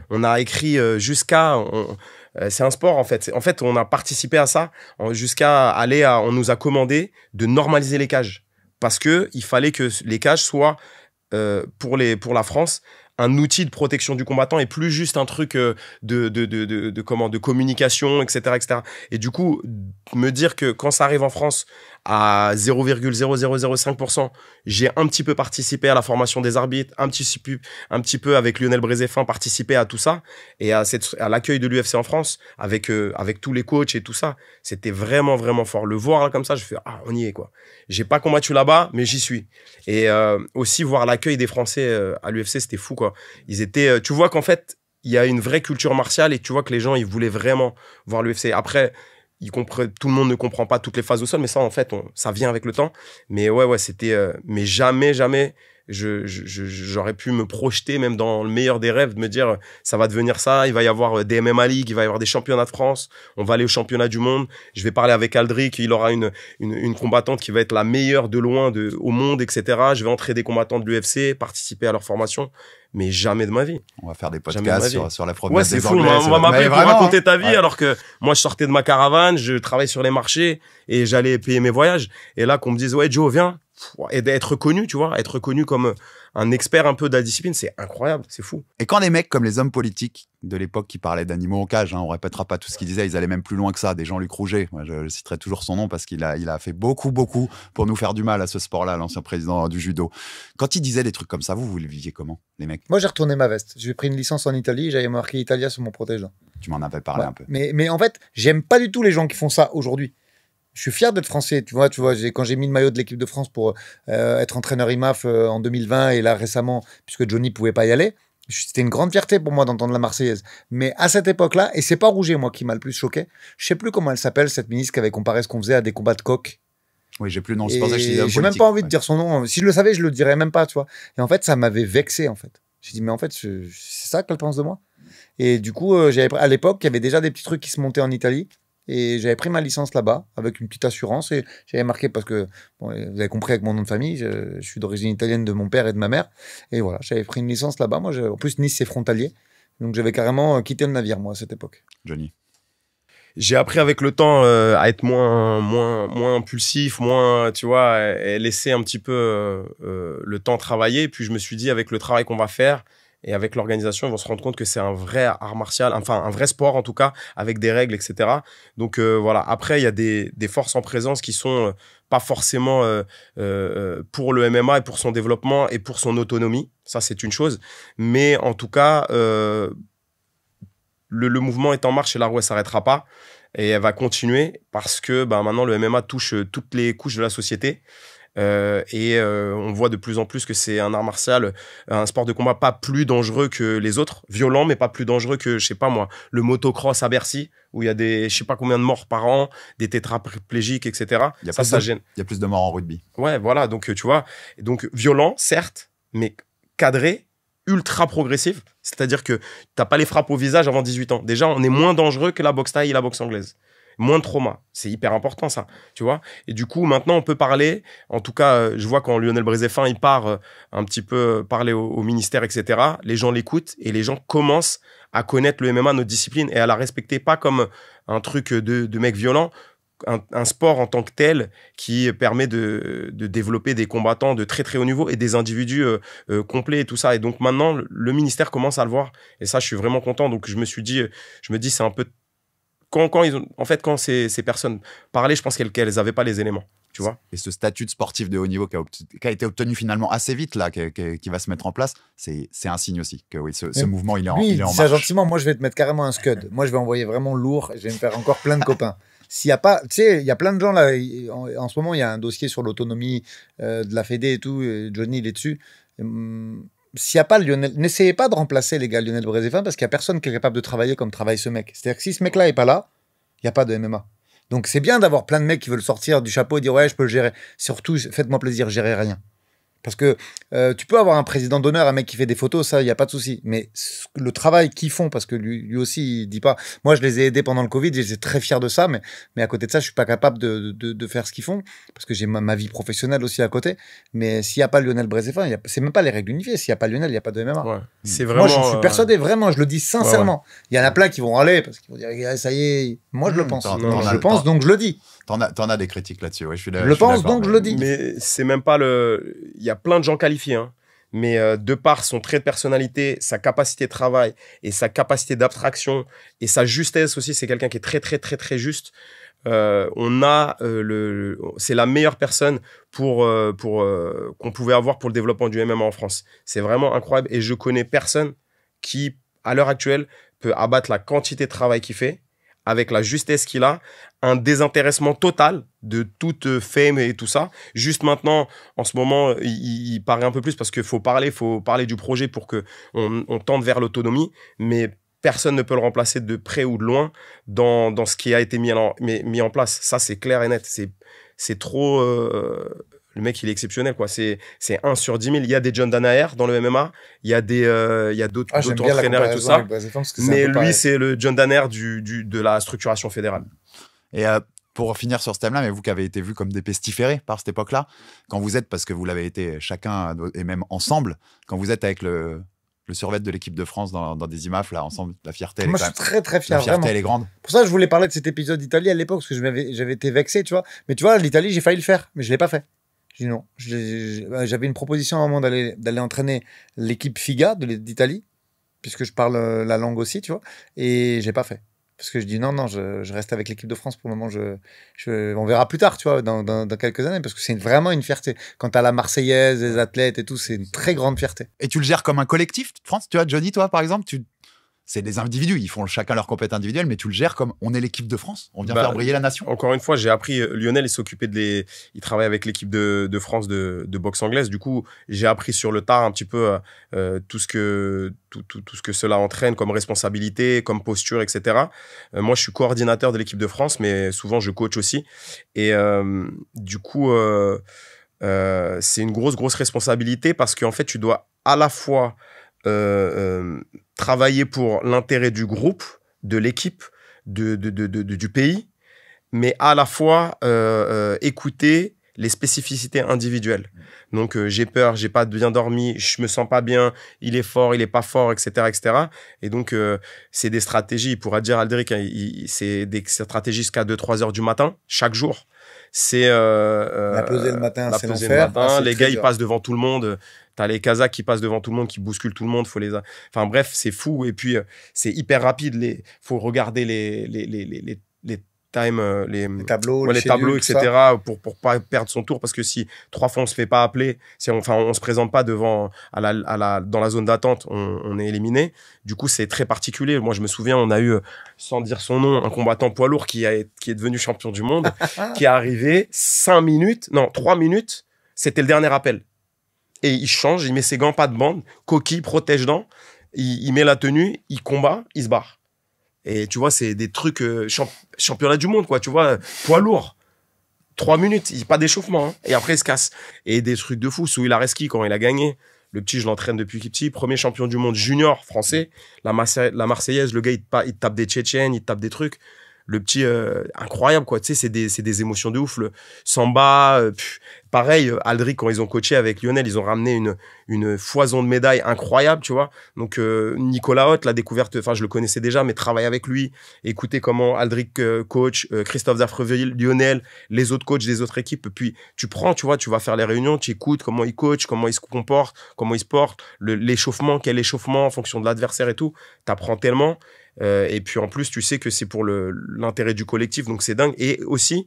On a écrit c'est un sport, en fait. En fait, on a participé à ça jusqu'à aller on nous a commandé de normaliser les cages. Parce qu'il fallait que les cages soient, pour la France, un outil de protection du combattant et plus juste un truc de communication, etc., etc. Et du coup, me dire que quand ça arrive en France à 0,0005%, j'ai un petit peu participé à la formation des arbitres, un petit peu avec Lionel Brézéfin, participé à tout ça et à l'accueil de l'UFC en France avec tous les coachs et tout ça. C'était vraiment, vraiment fort. Le voir là, comme ça, je fais, on y est, quoi. J'ai pas combattu là-bas, mais j'y suis. Et aussi voir l'accueil des Français à l'UFC, c'était fou, quoi. Ils étaient, tu vois qu'en fait, il y a une vraie culture martiale et tu vois que les gens, ils voulaient vraiment voir l'UFC. Après, tout le monde ne comprend pas toutes les phases au sol, mais ça, en fait, ça vient avec le temps. Mais ouais, c'était, mais jamais, j'aurais pu me projeter, même dans le meilleur des rêves, de me dire, ça va devenir ça, il va y avoir des MMA League, il va y avoir des championnats de France, on va aller au championnat du monde, je vais parler avec Aldric, il aura une combattante qui va être la meilleure de loin au monde, etc. Je vais entrer des combattants de l'UFC, participer à leur formation, mais jamais de ma vie. On va faire des podcasts sur la promesse c'est des fou, Anglais. on va m'appeler pour raconter ta vie, ouais. Alors que moi, je sortais de ma caravane, je travaillais sur les marchés et j'allais payer mes voyages. Et là, qu'on me dise, ouais, Joe, viens. Et d'être reconnu, tu vois, être reconnu comme un expert un peu de la discipline, c'est incroyable, c'est fou. Et quand les mecs comme les hommes politiques de l'époque qui parlaient d'animaux en cage, on répétera pas tout ce qu'ils disaient, ils allaient même plus loin que ça, des Jean-Luc Rouget, moi je citerai toujours son nom parce qu'il a fait beaucoup pour nous faire du mal à ce sport-là, l'ancien président du judo. Quand il disait des trucs comme ça, vous le viviez comment, les mecs? Moi, j'ai retourné ma veste. J'ai pris une licence en Italie, j'avais marqué Italia sur mon protège-dents. Tu m'en avais parlé un peu. Mais en fait, j'aime pas du tout les gens qui font ça aujourd'hui. Je suis fier d'être français, tu vois, quand j'ai mis le maillot de l'équipe de France pour être entraîneur IMAF en 2020 et là récemment, puisque Johnny pouvait pas y aller, c'était une grande fierté pour moi d'entendre la Marseillaise. Mais à cette époque-là, et c'est pas Rouget, moi, qui m'a le plus choqué, je sais plus comment elle s'appelle, cette ministre qui avait comparé ce qu'on faisait à des combats de coqs. Oui, j'ai plus le nom, c'est pour ça que je disais j'ai même pas envie de dire son nom. Si je le savais, je le dirais même pas, tu vois. Et en fait, ça m'avait vexé, en fait. J'ai dit, mais en fait, c'est ça qu'elle pense de moi. Et du coup, à l'époque, il y avait déjà des petits trucs qui se montaient en Italie. Et j'avais pris ma licence là-bas avec une petite assurance et j'avais marqué parce que, vous avez compris avec mon nom de famille, je suis d'origine italienne de mon père et de ma mère. Et voilà, j'avais pris une licence là-bas. Moi, en plus, Nice, c'est frontalier. Donc, j'avais carrément quitté le navire, moi, à cette époque. Johnny. J'ai appris avec le temps à être moins impulsif, moins, tu vois, et laisser un petit peu le temps travailler. Puis je me suis dit, avec le travail qu'on va faire et avec l'organisation, ils vont se rendre compte que c'est un vrai art martial, enfin un vrai sport en tout cas, avec des règles, etc. Donc voilà. Après, il y a des forces en présence qui sont pas forcément pour le MMA et pour son développement et pour son autonomie. Ça, c'est une chose. Mais en tout cas, le mouvement est en marche et la roue ne s'arrêtera pas. Et elle va continuer parce que maintenant, le MMA touche toutes les couches de la société. On voit de plus en plus que c'est un art martial, un sport de combat pas plus dangereux que les autres, violent, mais pas plus dangereux que, je sais pas moi, le motocross à Bercy, où il y a des, je sais pas combien de morts par an, des tétraplégiques, etc. Ça gêne. Il y a plus de morts en rugby. Ouais, voilà, donc tu vois, donc violent, certes, mais cadré, ultra progressif, c'est-à-dire que t'as pas les frappes au visage avant 18 ans. Déjà, on est moins dangereux que la boxe thaï et la boxe anglaise. Moins de trauma. C'est hyper important, ça. Tu vois? Et du coup, maintenant, on peut parler. En tout cas, je vois quand Lionel Brézéfin, il part un petit peu parler au ministère, etc. Les gens l'écoutent et les gens commencent à connaître le MMA, notre discipline, et à la respecter pas comme un truc de mec violent, un sport en tant que tel qui permet de développer des combattants de très, très haut niveau et des individus complets et tout ça. Et donc, maintenant, le ministère commence à le voir. Et ça, je suis vraiment content. Donc, je me dis, c'est un peu quand ces personnes parlaient, je pense qu'elles n'avaient pas les éléments, tu vois. Et ce statut de sportif de haut niveau qui a été obtenu finalement assez vite, là, qui va se mettre en place, c'est un signe aussi que oui, ce mouvement, il est en marche. Ça gentiment, moi, je vais te mettre carrément un scud. Moi, je vais envoyer vraiment lourd et je vais me faire encore plein de copains. S'il y a pas, tu sais, il y a plein de gens là, en ce moment, il y a un dossier sur l'autonomie de la Fédé et tout, Johnny, il est dessus. S'il n'y a pas Lionel, n'essayez pas de remplacer les gars Lionel Brézéfin parce qu'il n'y a personne qui est capable de travailler comme travaille ce mec. C'est-à-dire que si ce mec-là n'est pas là, il n'y a pas de MMA. Donc c'est bien d'avoir plein de mecs qui veulent sortir du chapeau et dire ouais, je peux le gérer. Surtout, faites-moi plaisir, gérez rien. Parce que tu peux avoir un président d'honneur, un mec qui fait des photos, ça, il n'y a pas de souci. Mais le travail qu'ils font, parce que lui aussi, il dit pas... Moi, je les ai aidés pendant le Covid, j'étais très fier de ça, mais à côté de ça, je suis pas capable de faire ce qu'ils font, parce que j'ai ma vie professionnelle aussi à côté. Mais s'il n'y a pas Lionel Brézéfin, c'est même pas les règles unifiées. S'il n'y a pas Lionel, il n'y a pas de MMA. Ouais. C'est vraiment, moi, je suis persuadé, vraiment, je le dis sincèrement. Il y en a plein qui vont râler, parce qu'ils vont dire, ça y est, moi, je le pense. Je le pense, donc je le dis. T'en as des critiques là-dessus, ouais, je le pense, donc je le dis. Mais c'est même pas il y a plein de gens qualifiés, hein. Mais de par son trait de personnalité, sa capacité de travail et sa capacité d'abstraction et sa justesse aussi, c'est quelqu'un qui est très, très, très, très juste. C'est la meilleure personne qu'on pouvait avoir pour le développement du MMA en France. C'est vraiment incroyable et je connais personne qui, à l'heure actuelle, peut abattre la quantité de travail qu'il fait avec la justesse qu'il a, un désintéressement total de toute fame et tout ça. Juste maintenant, en ce moment, il paraît un peu plus parce qu'il faut parler du projet pour qu'on tende vers l'autonomie, mais personne ne peut le remplacer de près ou de loin dans ce qui a été mis en place. Ça, c'est clair et net. C'est trop... Le mec, il est exceptionnel, quoi. C'est 1 sur 10 000. Il y a des John Danaher dans le MMA. Il y a d'autres entraîneurs et tout ça. Mais lui, c'est le John Danaher de la structuration fédérale. Et pour finir sur ce thème-là, mais vous qui avez été vus comme des pestiférés par cette époque-là, quand vous êtes, parce que vous l'avez été chacun et même ensemble, quand vous êtes avec le survêt de l'équipe de France dans des IMAF, là, ensemble, la fierté, moi, je suis très, très fier. La fierté, vraiment. Elle est grande. Pour ça, je voulais parler de cet épisode d'Italie à l'époque, parce que j'avais été vexé, tu vois. Mais tu vois, l'Italie, j'ai failli le faire, mais je ne l'ai pas fait. J'ai dit non. J'avais une proposition à un moment d'aller entraîner l'équipe FIGA d'Italie, puisque je parle la langue aussi, tu vois, et j'ai pas fait. Parce que je dis non, je reste avec l'équipe de France pour le moment. On verra plus tard, tu vois, dans quelques années, parce que c'est vraiment une fierté. Quand tu as la Marseillaise, les athlètes et tout, c'est une très grande fierté. Et tu le gères comme un collectif, France? Tu vois, Johnny, toi, par exemple, c'est des individus, ils font chacun leur compétence individuelle, mais tu le gères comme on est l'équipe de France, on vient faire briller la nation. Encore une fois, j'ai appris, Lionel, il travaille avec l'équipe de France de boxe anglaise. Du coup, j'ai appris sur le tard un petit peu tout ce que cela entraîne comme responsabilité, comme posture, etc. Moi, je suis coordinateur de l'équipe de France, mais souvent, je coach aussi. Et du coup, c'est une grosse responsabilité parce qu'en fait, tu dois à la fois travailler pour l'intérêt du groupe, de l'équipe, du pays, mais à la fois écouter les spécificités individuelles. Donc, j'ai peur, j'ai pas bien dormi, je me sens pas bien, il est fort, il est pas fort, etc., etc. Et donc, c'est des stratégies, il pourra dire Aldric, c'est des stratégies jusqu'à 2-3 heures du matin, chaque jour. C'est la pesée le matin, c'est l'enfer. Les gars, ils passent devant tout le monde. T'as les Kazakhs qui passent devant tout le monde, qui bousculent tout le monde. Enfin bref, c'est fou. Et puis c'est hyper rapide. Faut regarder les time, les tableaux, les tableaux, etc. pour pas perdre son tour, parce que si 3 fois on se fait pas appeler, si on se présente pas devant dans la zone d'attente, on est éliminé. Du coup, c'est très particulier. Moi, je me souviens, on a eu, sans dire son nom, un combattant poids lourd qui est devenu champion du monde, qui est arrivé 3 minutes C'était le dernier appel. Et il change, il met ses gants, pas de bande, coquille, protège-dents, il met la tenue, il combat, il se barre. Et tu vois, c'est des trucs championnat du monde, quoi, tu vois, poids lourd. 3 minutes, pas d'échauffement, hein, et après il se casse. Et des trucs de fou, Souil Areski, quand il a gagné, le petit, je l'entraîne depuis qu'il est petit, premier champion du monde junior français, la Marseillaise, le gars, il tape des Tchétchènes, il tape des trucs. Le petit, incroyable, quoi. Tu sais, c'est des émotions de ouf. Le Samba, pareil, Aldric, quand ils ont coaché avec Lionel, ils ont ramené une foison de médailles incroyable, tu vois. Donc, Nicolas Hoth, la découverte, enfin, je le connaissais déjà, mais travailler avec lui, écouter comment Aldric coach, Christophe Zafreville, Lionel, les autres coachs des autres équipes. Puis, tu prends, tu vois, tu vas faire les réunions, tu écoutes comment ils coachent, comment ils se comportent, comment ils se portent, l'échauffement, quel échauffement en fonction de l'adversaire et tout. T'apprends tellement. Et puis en plus, tu sais que c'est pour l'intérêt du collectif, donc c'est dingue. Et aussi,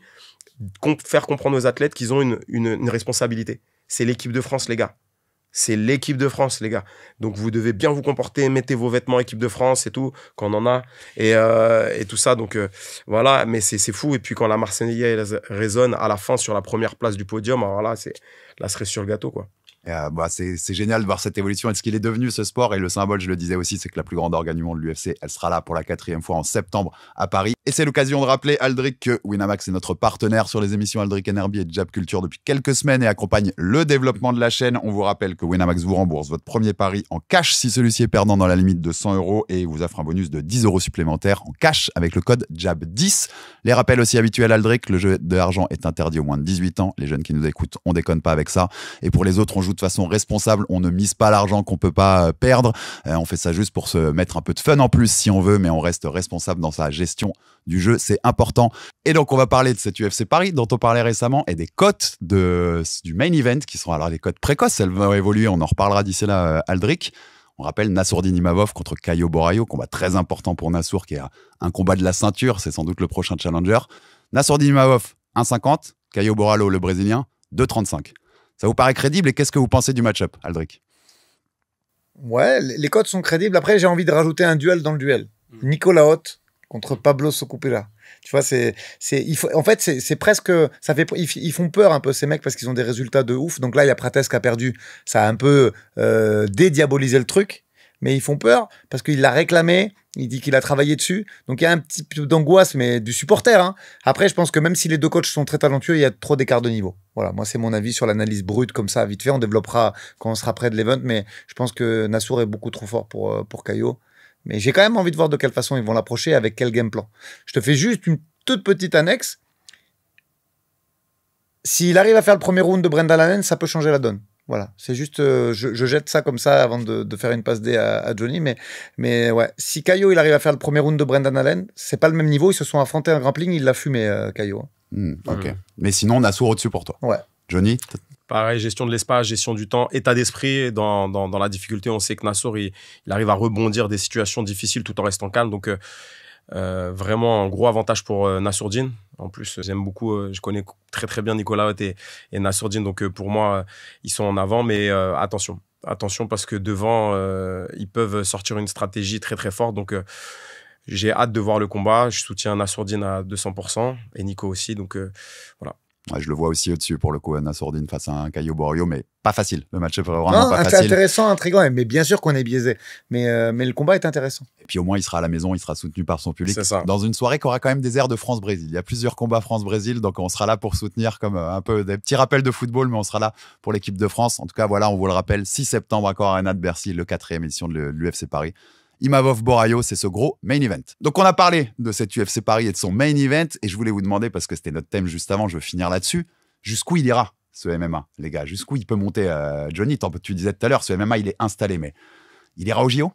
faire comprendre aux athlètes qu'ils ont une responsabilité. C'est l'équipe de France, les gars. C'est l'équipe de France, les gars. Donc vous devez bien vous comporter, mettez vos vêtements équipe de France et tout, quand on en a, et tout ça. Donc voilà, mais c'est fou. Et puis quand la Marseillaise résonne à la fin sur la première place du podium, alors là, c'est la cerise sur le gâteau, quoi. C'est génial de voir cette évolution et de ce qu'il est devenu ce sport. Et le symbole, je le disais aussi, c'est que la plus grande organe du monde, l'UFC, elle sera là pour la 4e fois en septembre à Paris. Et c'est l'occasion de rappeler, Aldric, que Winamax est notre partenaire sur les émissions Aldric NRB et Jab Culture depuis quelques semaines et accompagne le développement de la chaîne. On vous rappelle que Winamax vous rembourse votre premier pari en cash si celui-ci est perdant dans la limite de 100 € et vous offre un bonus de 10 € supplémentaires en cash avec le code JAB10. Les rappels aussi habituels, Aldric, le jeu de l'argent est interdit aux moins de 18 ans. Les jeunes qui nous écoutent, on déconne pas avec ça. Et pour les autres, on joue de façon responsable, on ne mise pas l'argent qu'on peut pas perdre, on fait ça juste pour se mettre un peu de fun en plus si on veut, mais on reste responsable dans sa gestion du jeu, c'est important. Et donc on va parler de cette UFC Paris dont on parlait récemment et des cotes du main event qui sont alors les cotes précoces, elles vont évoluer, on en reparlera d'ici là, Aldric. On rappelle Nassourdine Imavov contre Caio Borraio, combat très important pour Nassour qui est un combat de la ceinture, c'est sans doute le prochain challenger. Nassourdine Imavov 1,50, Caio Borraio le brésilien 2,35. Ça vous paraît crédible et qu'est-ce que vous pensez du match-up, Aldric? Ouais, les codes sont crédibles. Après, j'ai envie de rajouter un duel dans le duel. Nicolas Hoth contre Pablo Socupira. Tu vois, en fait, c'est presque, ils font peur un peu ces mecs parce qu'ils ont des résultats de ouf. Donc là, il y a Prates qui a perdu. Ça a un peu dédiabolisé le truc. Mais ils font peur parce qu'il l'a réclamé, il dit qu'il a travaillé dessus. Donc il y a un petit peu d'angoisse, mais du supporter. Hein. Après, je pense que même si les deux coachs sont très talentueux, il y a trop d'écart de niveau. Voilà, moi c'est mon avis sur l'analyse brute comme ça, vite fait. On développera quand on sera près de l'event, mais je pense que Nassour est beaucoup trop fort pour Caio. Mais j'ai quand même envie de voir de quelle façon ils vont l'approcher, avec quel game plan. Je te fais juste une toute petite annexe. S'il arrive à faire le premier round de Brendan Allen, ça peut changer la donne. Voilà, c'est juste, je jette ça comme ça avant de faire une passe D à Johnny, mais ouais, si Caio il arrive à faire le premier round de Brendan Allen, c'est pas le même niveau, ils se sont affrontés en grappling, il l'a fumé Caio. Ok, mais sinon Nassour au-dessus pour toi. Ouais. Johnny, pareil, gestion de l'espace, gestion du temps, état d'esprit dans la difficulté. On sait que Nassour il arrive à rebondir des situations difficiles tout en restant calme, donc vraiment un gros avantage pour Nassourdine. En plus, j'aime beaucoup, je connais très très bien Nicolas Hoth et Nassourdine, donc pour moi, ils sont en avant, mais attention parce que devant, ils peuvent sortir une stratégie très très forte, donc j'ai hâte de voir le combat. Je soutiens Nassourdine à 200% et Nico aussi, donc voilà. Ouais, je le vois aussi au-dessus pour le coup, Nassourdine face à un Caio Borraio, mais pas facile. Le match est vraiment pas facile. C'est intéressant, intriguant, mais bien sûr qu'on est biaisé. Mais le combat est intéressant. Et puis au moins, il sera à la maison, il sera soutenu par son public. C'est ça. Dans une soirée qui aura quand même des airs de France-Brésil. Il y a plusieurs combats France-Brésil, donc on sera là pour soutenir comme un peu des petits rappels de football, mais on sera là pour l'équipe de France. En tout cas, voilà, on vous le rappelle, 6 septembre, Accor Arena de Bercy, le 4e édition de l'UFC Paris. Imavov Borraio, c'est ce gros main event. Donc on a parlé de cette UFC Paris et de son main event, et je voulais vous demander, parce que c'était notre thème juste avant, je veux finir là-dessus, jusqu'où il ira, ce MMA, les gars? Jusqu'où il peut monter? Johnny, tu disais tout à l'heure, ce MMA, il est installé, mais il ira au JO?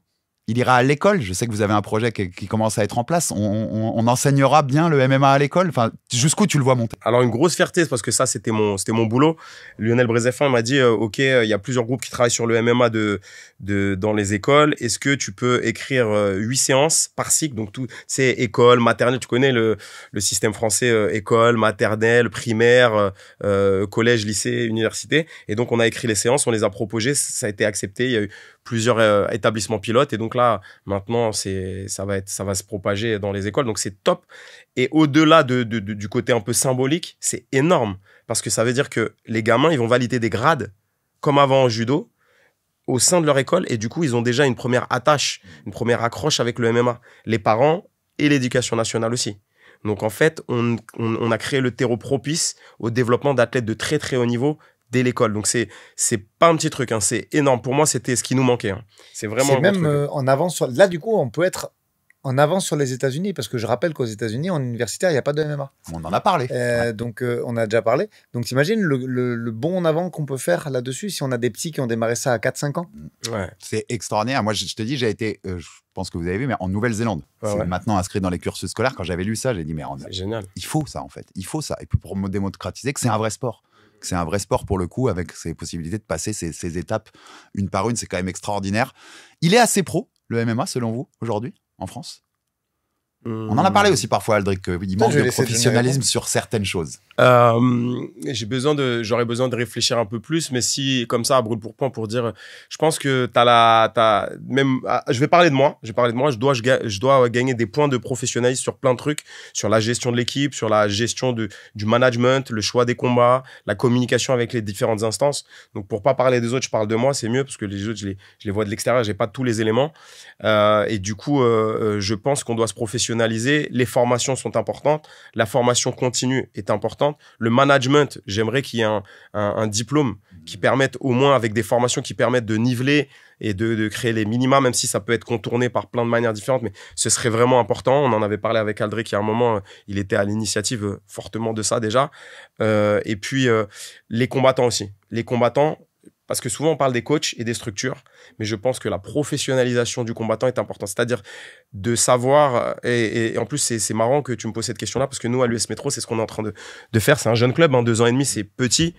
Il ira à l'école? Je sais que vous avez un projet qui commence à être en place. On enseignera bien le MMA à l'école? Enfin, jusqu'où tu le vois monter? Alors, une grosse fierté, parce que ça, c'était mon boulot. Lionel Brézéfin m'a dit, OK, il y a plusieurs groupes qui travaillent sur le MMA dans les écoles. Est-ce que tu peux écrire 8 séances par cycle? Donc, tout, c'est école, maternelle. Tu connais le système français, école, maternelle, primaire, collège, lycée, université. Et donc, on a écrit les séances, on les a proposées. Ça a été accepté. Il y a eu plusieurs établissements pilotes. Et donc, là, là, maintenant, ça va se propager dans les écoles. Donc, c'est top. Et au-delà du côté un peu symbolique, c'est énorme. Parce que ça veut dire que les gamins, ils vont valider des grades, comme avant en judo, au sein de leur école. Et du coup, ils ont déjà une première attache, une première accroche avec le MMA. Les parents et l'éducation nationale aussi. Donc, en fait, on a créé le terreau propice au développement d'athlètes de très, très haut niveau dès l'école. Donc, c'est pas un petit truc, hein. C'est énorme. Pour moi, c'était ce qui nous manquait, hein. C'est vraiment c'est même en avance sur... Là, du coup, on peut être en avance sur les États-Unis, parce que je rappelle qu'aux États-Unis, en universitaire, il n'y a pas de MMA. On en a parlé. Donc, on a déjà parlé. Donc, t'imagines le bond en avant qu'on peut faire là-dessus si on a des petits qui ont démarré ça à 4-5 ans. Ouais. C'est extraordinaire. Moi, je te dis, j'ai été, je pense que vous avez vu, mais en Nouvelle-Zélande. Ouais, c'est ouais. maintenant inscrit dans les cursus scolaires. Quand j'avais lu ça, j'ai dit, mais C'est génial. il faut ça, en fait. Il faut ça. Et puis pour démocratiser que c'est un vrai sport. Que c'est un vrai sport pour le coup, avec ses possibilités de passer ces étapes une par une. C'est quand même extraordinaire. Il est assez pro, le MMA, selon vous, aujourd'hui, en France? On en a parlé aussi parfois, Aldric, qu'il manque de professionnalisme sur certaines choses. J'aurais besoin de réfléchir un peu plus, mais si, comme ça, à brûle pour point, pour dire, je pense que je vais parler de moi, je dois gagner des points de professionnalisme sur plein de trucs, sur la gestion de l'équipe, sur la gestion du management, le choix des combats, la communication avec les différentes instances. Donc, pour pas parler des autres, je parle de moi, c'est mieux, parce que les autres, je les vois de l'extérieur, j'ai pas tous les éléments. Et du coup, je pense qu'on doit se professionnaliser. Les formations sont importantes. La formation continue est importante. Le management, j'aimerais qu'il y ait un diplôme qui permette, au moins avec des formations qui permettent de niveler et de créer les minima, même si ça peut être contourné par plein de manières différentes, mais ce serait vraiment important. On en avait parlé avec Aldric il y a un moment, il était à l'initiative fortement de ça déjà. Et puis, les combattants aussi. Les combattants, parce que souvent on parle des coachs et des structures, mais je pense que la professionnalisation du combattant est importante. C'est-à-dire de savoir, et en plus c'est marrant que tu me poses cette question-là, parce que nous à l'US Métro, c'est ce qu'on est en train de faire. C'est un jeune club, 2 ans et demi, c'est petit,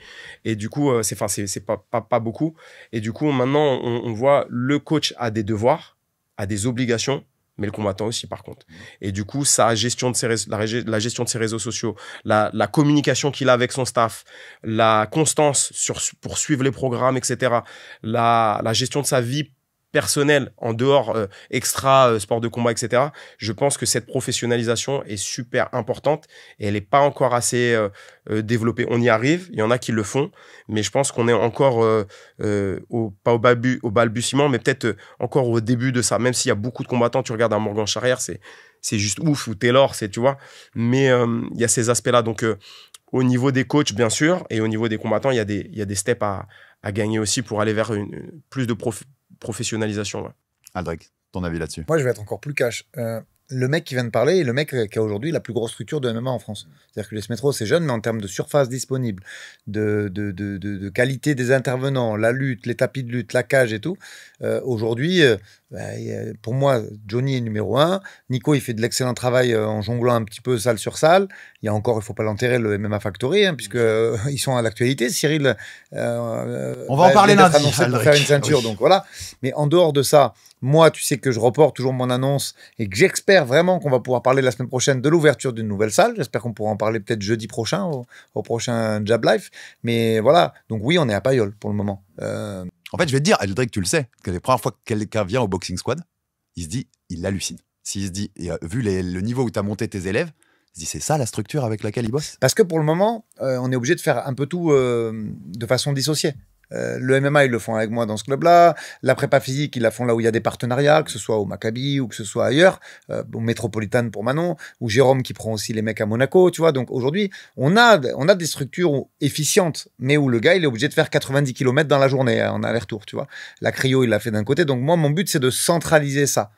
et du coup c'est pas beaucoup. Et du coup maintenant on voit le coach a des devoirs, a des obligations, mais le combattant aussi, par contre. Et du coup, la gestion de ses réseaux sociaux, la communication qu'il a avec son staff, la constance pour suivre les programmes, etc., la gestion de sa vie personnelle en dehors, extra sport de combat, etc., je pense que cette professionnalisation est super importante et elle n'est pas encore assez développée. On y arrive, il y en a qui le font, mais je pense qu'on est encore pas au balbutiement, mais peut-être encore au début de ça. Même s'il y a beaucoup de combattants, tu regardes un Morgan Charrière, c'est juste ouf, ou Taylor, tu vois. Mais il y a ces aspects-là. Donc, au niveau des coachs, bien sûr, et au niveau des combattants, il y a des steps à gagner aussi pour aller vers plus de professionnalisation. Ouais. Aldric, ton avis là-dessus? Moi, je vais être encore plus cash. Le mec qui vient de parler est le mec qui a aujourd'hui la plus grosse structure de MMA en France. C'est-à-dire que l'US Métro, c'est jeune, mais en termes de surface disponible, de qualité des intervenants, la lutte, les tapis de lutte, la cage et tout, aujourd'hui, pour moi, Johnny est numéro 1. Nico, il fait de l'excellent travail en jonglant un petit peu salle sur salle. Il y a encore, il ne faut pas l'enterrer, le MMA Factory, hein, puisqu'ils sont à l'actualité. Cyril, on va en parler lundi, annoncé pour faire une ceinture, oui. Donc voilà. Mais en dehors de ça, moi, tu sais que je reporte toujours mon annonce et que j'espère vraiment qu'on va pouvoir parler la semaine prochaine de l'ouverture d'une nouvelle salle. J'espère qu'on pourra en parler peut-être jeudi prochain au prochain Jab Life. Mais voilà, donc oui, on est à Pailleul pour le moment. En fait, je vais te dire, Aldric, tu le sais, que les premières fois que quelqu'un vient au Boxing Squad, il se dit, il hallucine. S'il se dit, vu le niveau où tu as monté tes élèves, il se dit, c'est ça la structure avec laquelle il bosse? Parce que pour le moment, on est obligé de faire un peu tout de façon dissociée. Le MMA, ils le font avec moi dans ce club-là. La prépa physique, ils la font là où il y a des partenariats, que ce soit au Maccabi ou que ce soit ailleurs, au Métropolitane pour Manon, ou Jérôme qui prend aussi les mecs à Monaco, tu vois. Donc aujourd'hui, on a des structures efficientes, mais où le gars, il est obligé de faire 90 km dans la journée en aller-retour, tu vois. La cryo, il l'a fait d'un côté. Donc moi, mon but, c'est de centraliser ça.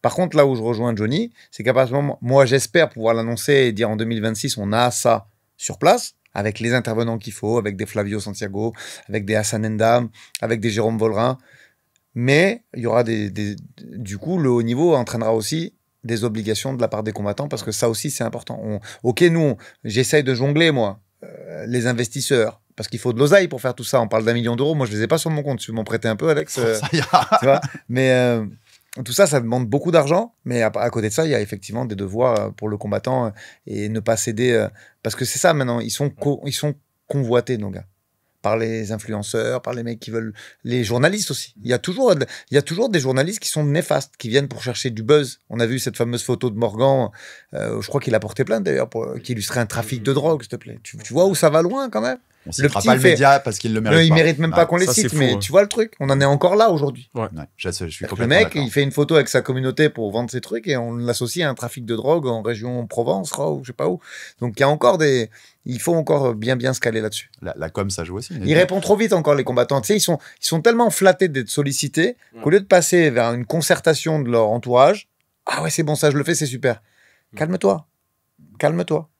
Par contre, là où je rejoins Johnny, c'est qu'à partir du moment, moi, j'espère pouvoir l'annoncer et dire en 2026, on a ça sur place, avec les intervenants qu'il faut, avec des Flavio Santiago, avec des Hassan Endam, avec des Jérôme Vollerin. Mais il y aura du coup, le haut niveau entraînera aussi des obligations de la part des combattants, parce que ça aussi, c'est important. J'essaye de jongler, moi, les investisseurs, parce qu'il faut de l'oseille pour faire tout ça. On parle d'1 million d'euros. Moi, je ne les ai pas sur mon compte. Tu veux m'en prêter un peu, Alex? Ça ira. Tu vois, mais... tout ça, ça demande beaucoup d'argent, mais à côté de ça, il y a effectivement des devoirs pour le combattant et ne pas céder. Parce que c'est ça maintenant, ils sont convoités, nos gars. par les influenceurs, par les mecs qui veulent, les journalistes aussi. Il y a toujours des journalistes qui sont néfastes, qui viennent pour chercher du buzz. On a vu cette fameuse photo de Morgan, je crois qu'il a porté plainte d'ailleurs, qui illustrait un trafic de drogue, s'il te plaît. Tu vois où ça va loin quand même. On ne citera pas le média parce qu'il le mérite pas. Il mérite même pas qu'on les cite, mais tu vois le truc. On en est encore là aujourd'hui. Ouais. Je suis complètement le mec, d'accord. il fait une photo avec sa communauté pour vendre ses trucs et on l'associe à un trafic de drogue en région Provence, ou je sais pas où. Donc il y a encore il faut encore bien se caler là-dessus. La com, ça joue aussi. Ils répondent trop vite encore, les combattants. Tu sais, ils sont tellement flattés d'être sollicités qu'au lieu de passer vers une concertation de leur entourage, ah ouais, c'est bon, ça je le fais, c'est super. Calme-toi.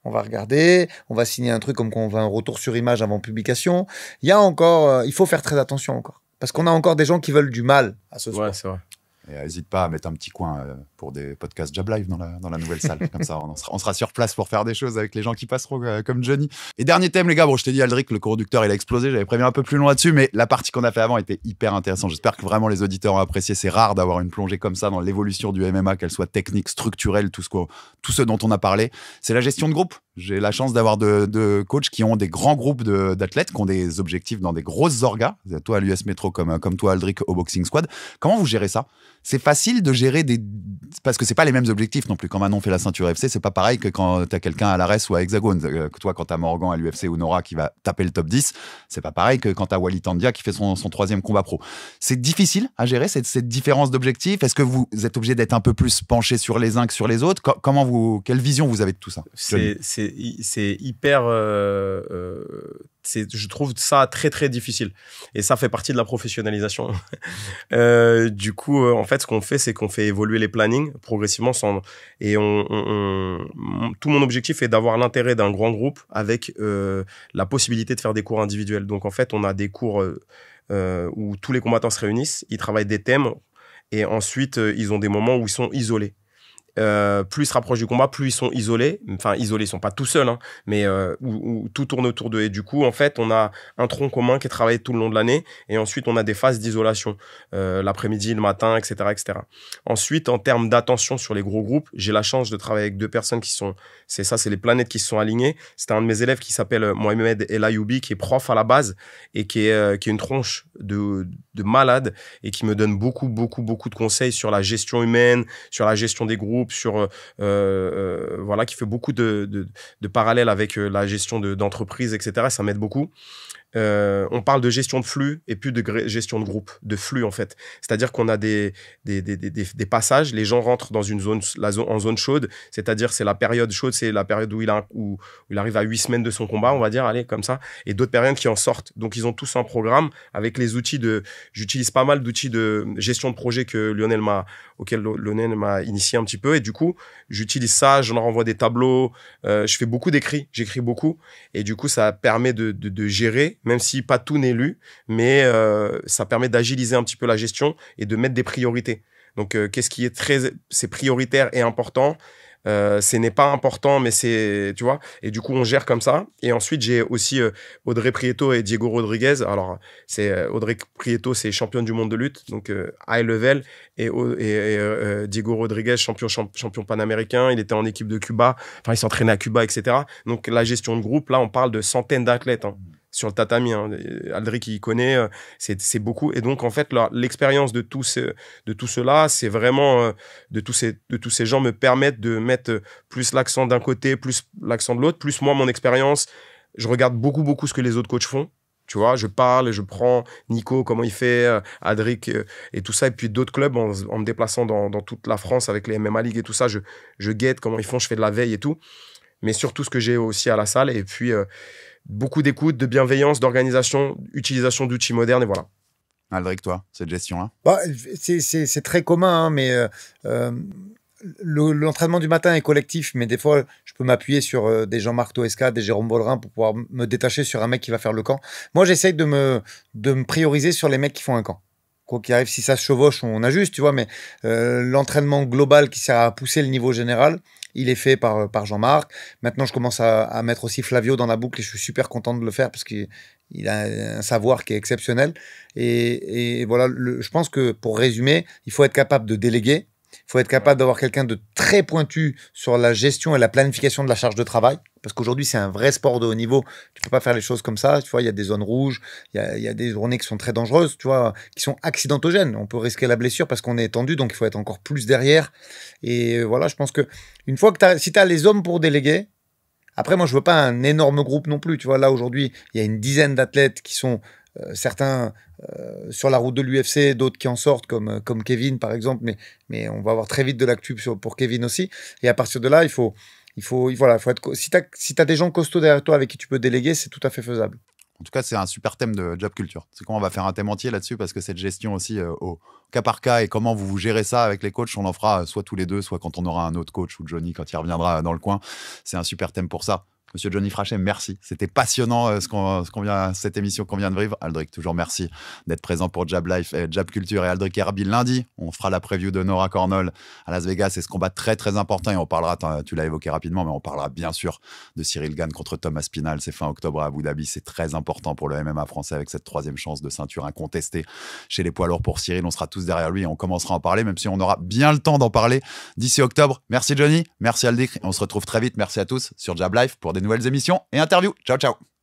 On va regarder, on va signer un truc comme qu'on va un retour sur image avant publication. Il y a encore, il faut faire très attention encore. Parce qu'on a encore des gens qui veulent du mal à ce sport. Ouais, c'est vrai. Et n'hésite pas à mettre un petit coin pour des podcasts Jab Live dans la nouvelle salle. Comme ça, on sera sur place pour faire des choses avec les gens qui passeront comme Johnny. Et dernier thème, les gars. Bon, je t'ai dit, Aldric, le conducteur, il a explosé. J'avais prévu un peu plus loin là-dessus, mais la partie qu'on a fait avant était hyper intéressante. J'espère que vraiment les auditeurs ont apprécié. C'est rare d'avoir une plongée comme ça dans l'évolution du MMA, qu'elle soit technique, structurelle, tout ce dont on a parlé. C'est la gestion de groupe. J'ai la chance d'avoir de coachs qui ont des grands groupes d'athlètes, qui ont des objectifs dans des grosses orgas. Toi, à l'US Metro, comme toi, Aldric, au Boxing Squad. Comment vous gérez ça? C'est facile de gérer parce que c'est pas les mêmes objectifs non plus. Quand Manon fait la ceinture UFC, c'est pas pareil que quand t'as quelqu'un à l'Ares ou à Hexagone. Que toi, quand t'as Morgan à l'UFC ou Nora qui va taper le top 10, c'est pas pareil que quand t'as Wally Tandia qui fait son 3e combat pro. C'est difficile à gérer cette différence d'objectifs. Est-ce que vous êtes obligé d'être un peu plus penché sur les uns que sur les autres? Quelle vision vous avez de tout ça? C'est hyper... je trouve ça très très difficile et ça fait partie de la professionnalisation. Du coup, en fait, ce qu'on fait, c'est qu'on fait évoluer les plannings progressivement et tout mon objectif est d'avoir l'intérêt d'un grand groupe avec la possibilité de faire des cours individuels. Donc en fait, on a des cours où tous les combattants se réunissent, ils travaillent des thèmes et ensuite ils ont des moments où ils sont isolés. Plus ils se rapprochent du combat, plus ils sont isolés. Enfin, isolés, ils sont pas tout seuls, hein, mais où tout tourne autour d'eux. Et du coup, en fait, on a un tronc commun qui est travaillé tout le long de l'année. Et ensuite, on a des phases d'isolation, l'après-midi, le matin, etc., etc. Ensuite, en termes d'attention sur les gros groupes, j'ai la chance de travailler avec 2 personnes c'est les planètes qui se sont alignées. C'était un de mes élèves qui s'appelle Mohamed El Ayoubi, qui est prof à la base et qui est une tronche de malade et qui me donne beaucoup de conseils sur la gestion humaine, sur la gestion des groupes, voilà, qui fait beaucoup de parallèles avec la gestion d'entreprise, etc. Ça m'aide beaucoup. On parle de gestion de flux et plus de gestion de groupe, de flux en fait. C'est-à-dire qu'on a des passages, les gens rentrent dans une zone, en zone chaude, c'est-à-dire c'est la période chaude, c'est la période où il arrive à 8 semaines de son combat, on va dire, allez, comme ça, et d'autres périodes qui en sortent. Donc ils ont tous un programme avec les outils j'utilise pas mal d'outils de gestion de projet auquel Lionel m'a initié un petit peu, et du coup, j'utilise ça, je leur envoie des tableaux, je fais beaucoup j'écris beaucoup, et du coup, ça permet de gérer, même si pas tout n'est lu, mais ça permet d'agiliser un petit peu la gestion et de mettre des priorités. Donc, qu'est-ce qui c'est prioritaire et important, ce n'est pas important, mais c'est, tu vois, et du coup, on gère comme ça. Et ensuite, j'ai aussi Audrey Prieto et Diego Rodriguez. Alors, Audrey Prieto, c'est championne du monde de lutte, donc high level, et Diego Rodriguez, champion panaméricain. Il était en équipe de Cuba, enfin, il s'entraînait à Cuba, etc. Donc, la gestion de groupe, là, on parle de centaines d'athlètes, hein, sur le tatami, hein. Aldric, il connaît, c'est beaucoup. Et donc, en fait, l'expérience de tout cela, c'est vraiment, de tous ces gens me permettent de mettre plus l'accent d'un côté, plus l'accent de l'autre, plus moi, mon expérience. Je regarde beaucoup ce que les autres coachs font. Tu vois, je parle, je prends Nico, comment il fait, Aldric et tout ça. Et puis d'autres clubs, en me déplaçant dans toute la France avec les MMA League et tout ça, je guette comment ils font, je fais de la veille et tout. Mais surtout ce que j'ai aussi à la salle. Et puis, beaucoup d'écoute, de bienveillance, d'organisation, utilisation d'outils modernes, et voilà. Aldric, toi, cette gestion-là? C'est très commun, hein, mais l'entraînement du matin est collectif, mais des fois, je peux m'appuyer sur des Jean-Marc Toesca, des Jérôme Bollerin pour pouvoir me détacher sur un mec qui va faire le camp. Moi, j'essaye de me prioriser sur les mecs qui font un camp. Quoi qu'il arrive, si ça se chevauche, on ajuste, tu vois, mais l'entraînement global qui sert à pousser le niveau général, il est fait par Jean-Marc. Maintenant, je commence à mettre aussi Flavio dans la boucle et je suis super content de le faire parce qu'il a un savoir qui est exceptionnel. Et voilà, je pense que pour résumer, il faut être capable de déléguer. Il faut être capable d'avoir quelqu'un de très pointu sur la gestion et la planification de la charge de travail. Parce qu'aujourd'hui, c'est un vrai sport de haut niveau. Tu peux pas faire les choses comme ça. Tu vois, il y a des zones rouges, il y a des journées qui sont très dangereuses, tu vois, qui sont accidentogènes. On peut risquer la blessure parce qu'on est tendu, donc il faut être encore plus derrière. Et voilà, je pense que une fois que si tu as les hommes pour déléguer, après, moi, je veux pas un énorme groupe non plus. Tu vois, là, aujourd'hui, il y a une dizaine d'athlètes qui sont certains sur la route de l'UFC, d'autres qui en sortent, comme Kevin, par exemple. Mais on va avoir très vite de l'actu pour Kevin aussi. Et à partir de là, voilà, si tu as des gens costauds derrière toi avec qui tu peux déléguer, c'est tout à fait faisable. En tout cas, c'est un super thème de job culture. C'est quoi, on va faire un thème entier là-dessus parce que cette gestion aussi au cas par cas et comment vous gérez ça avec les coachs, on en fera soit tous les deux, soit quand on aura un autre coach ou Johnny quand il reviendra dans le coin. C'est un super thème pour ça. Monsieur Johnny Frachet, merci. C'était passionnant cette émission qu'on vient de vivre. Aldric, toujours merci d'être présent pour Jab Life, Jab Culture et Aldric Herbie. Lundi, on fera la preview de Nora Cornol à Las Vegas. C'est ce combat très très important et on parlera, tu l'as évoqué rapidement, mais on parlera bien sûr de Cyril Gane contre Thomas Spinal. C'est fin octobre à Abu Dhabi. C'est très important pour le MMA français avec cette 3e chance de ceinture incontestée chez les poids lourds pour Cyril. On sera tous derrière lui et on commencera à en parler, même si on aura bien le temps d'en parler d'ici octobre. Merci Johnny, merci Aldric. On se retrouve très vite. Merci à tous sur Jab Life pour des nouvelles émissions et interviews. Ciao, ciao.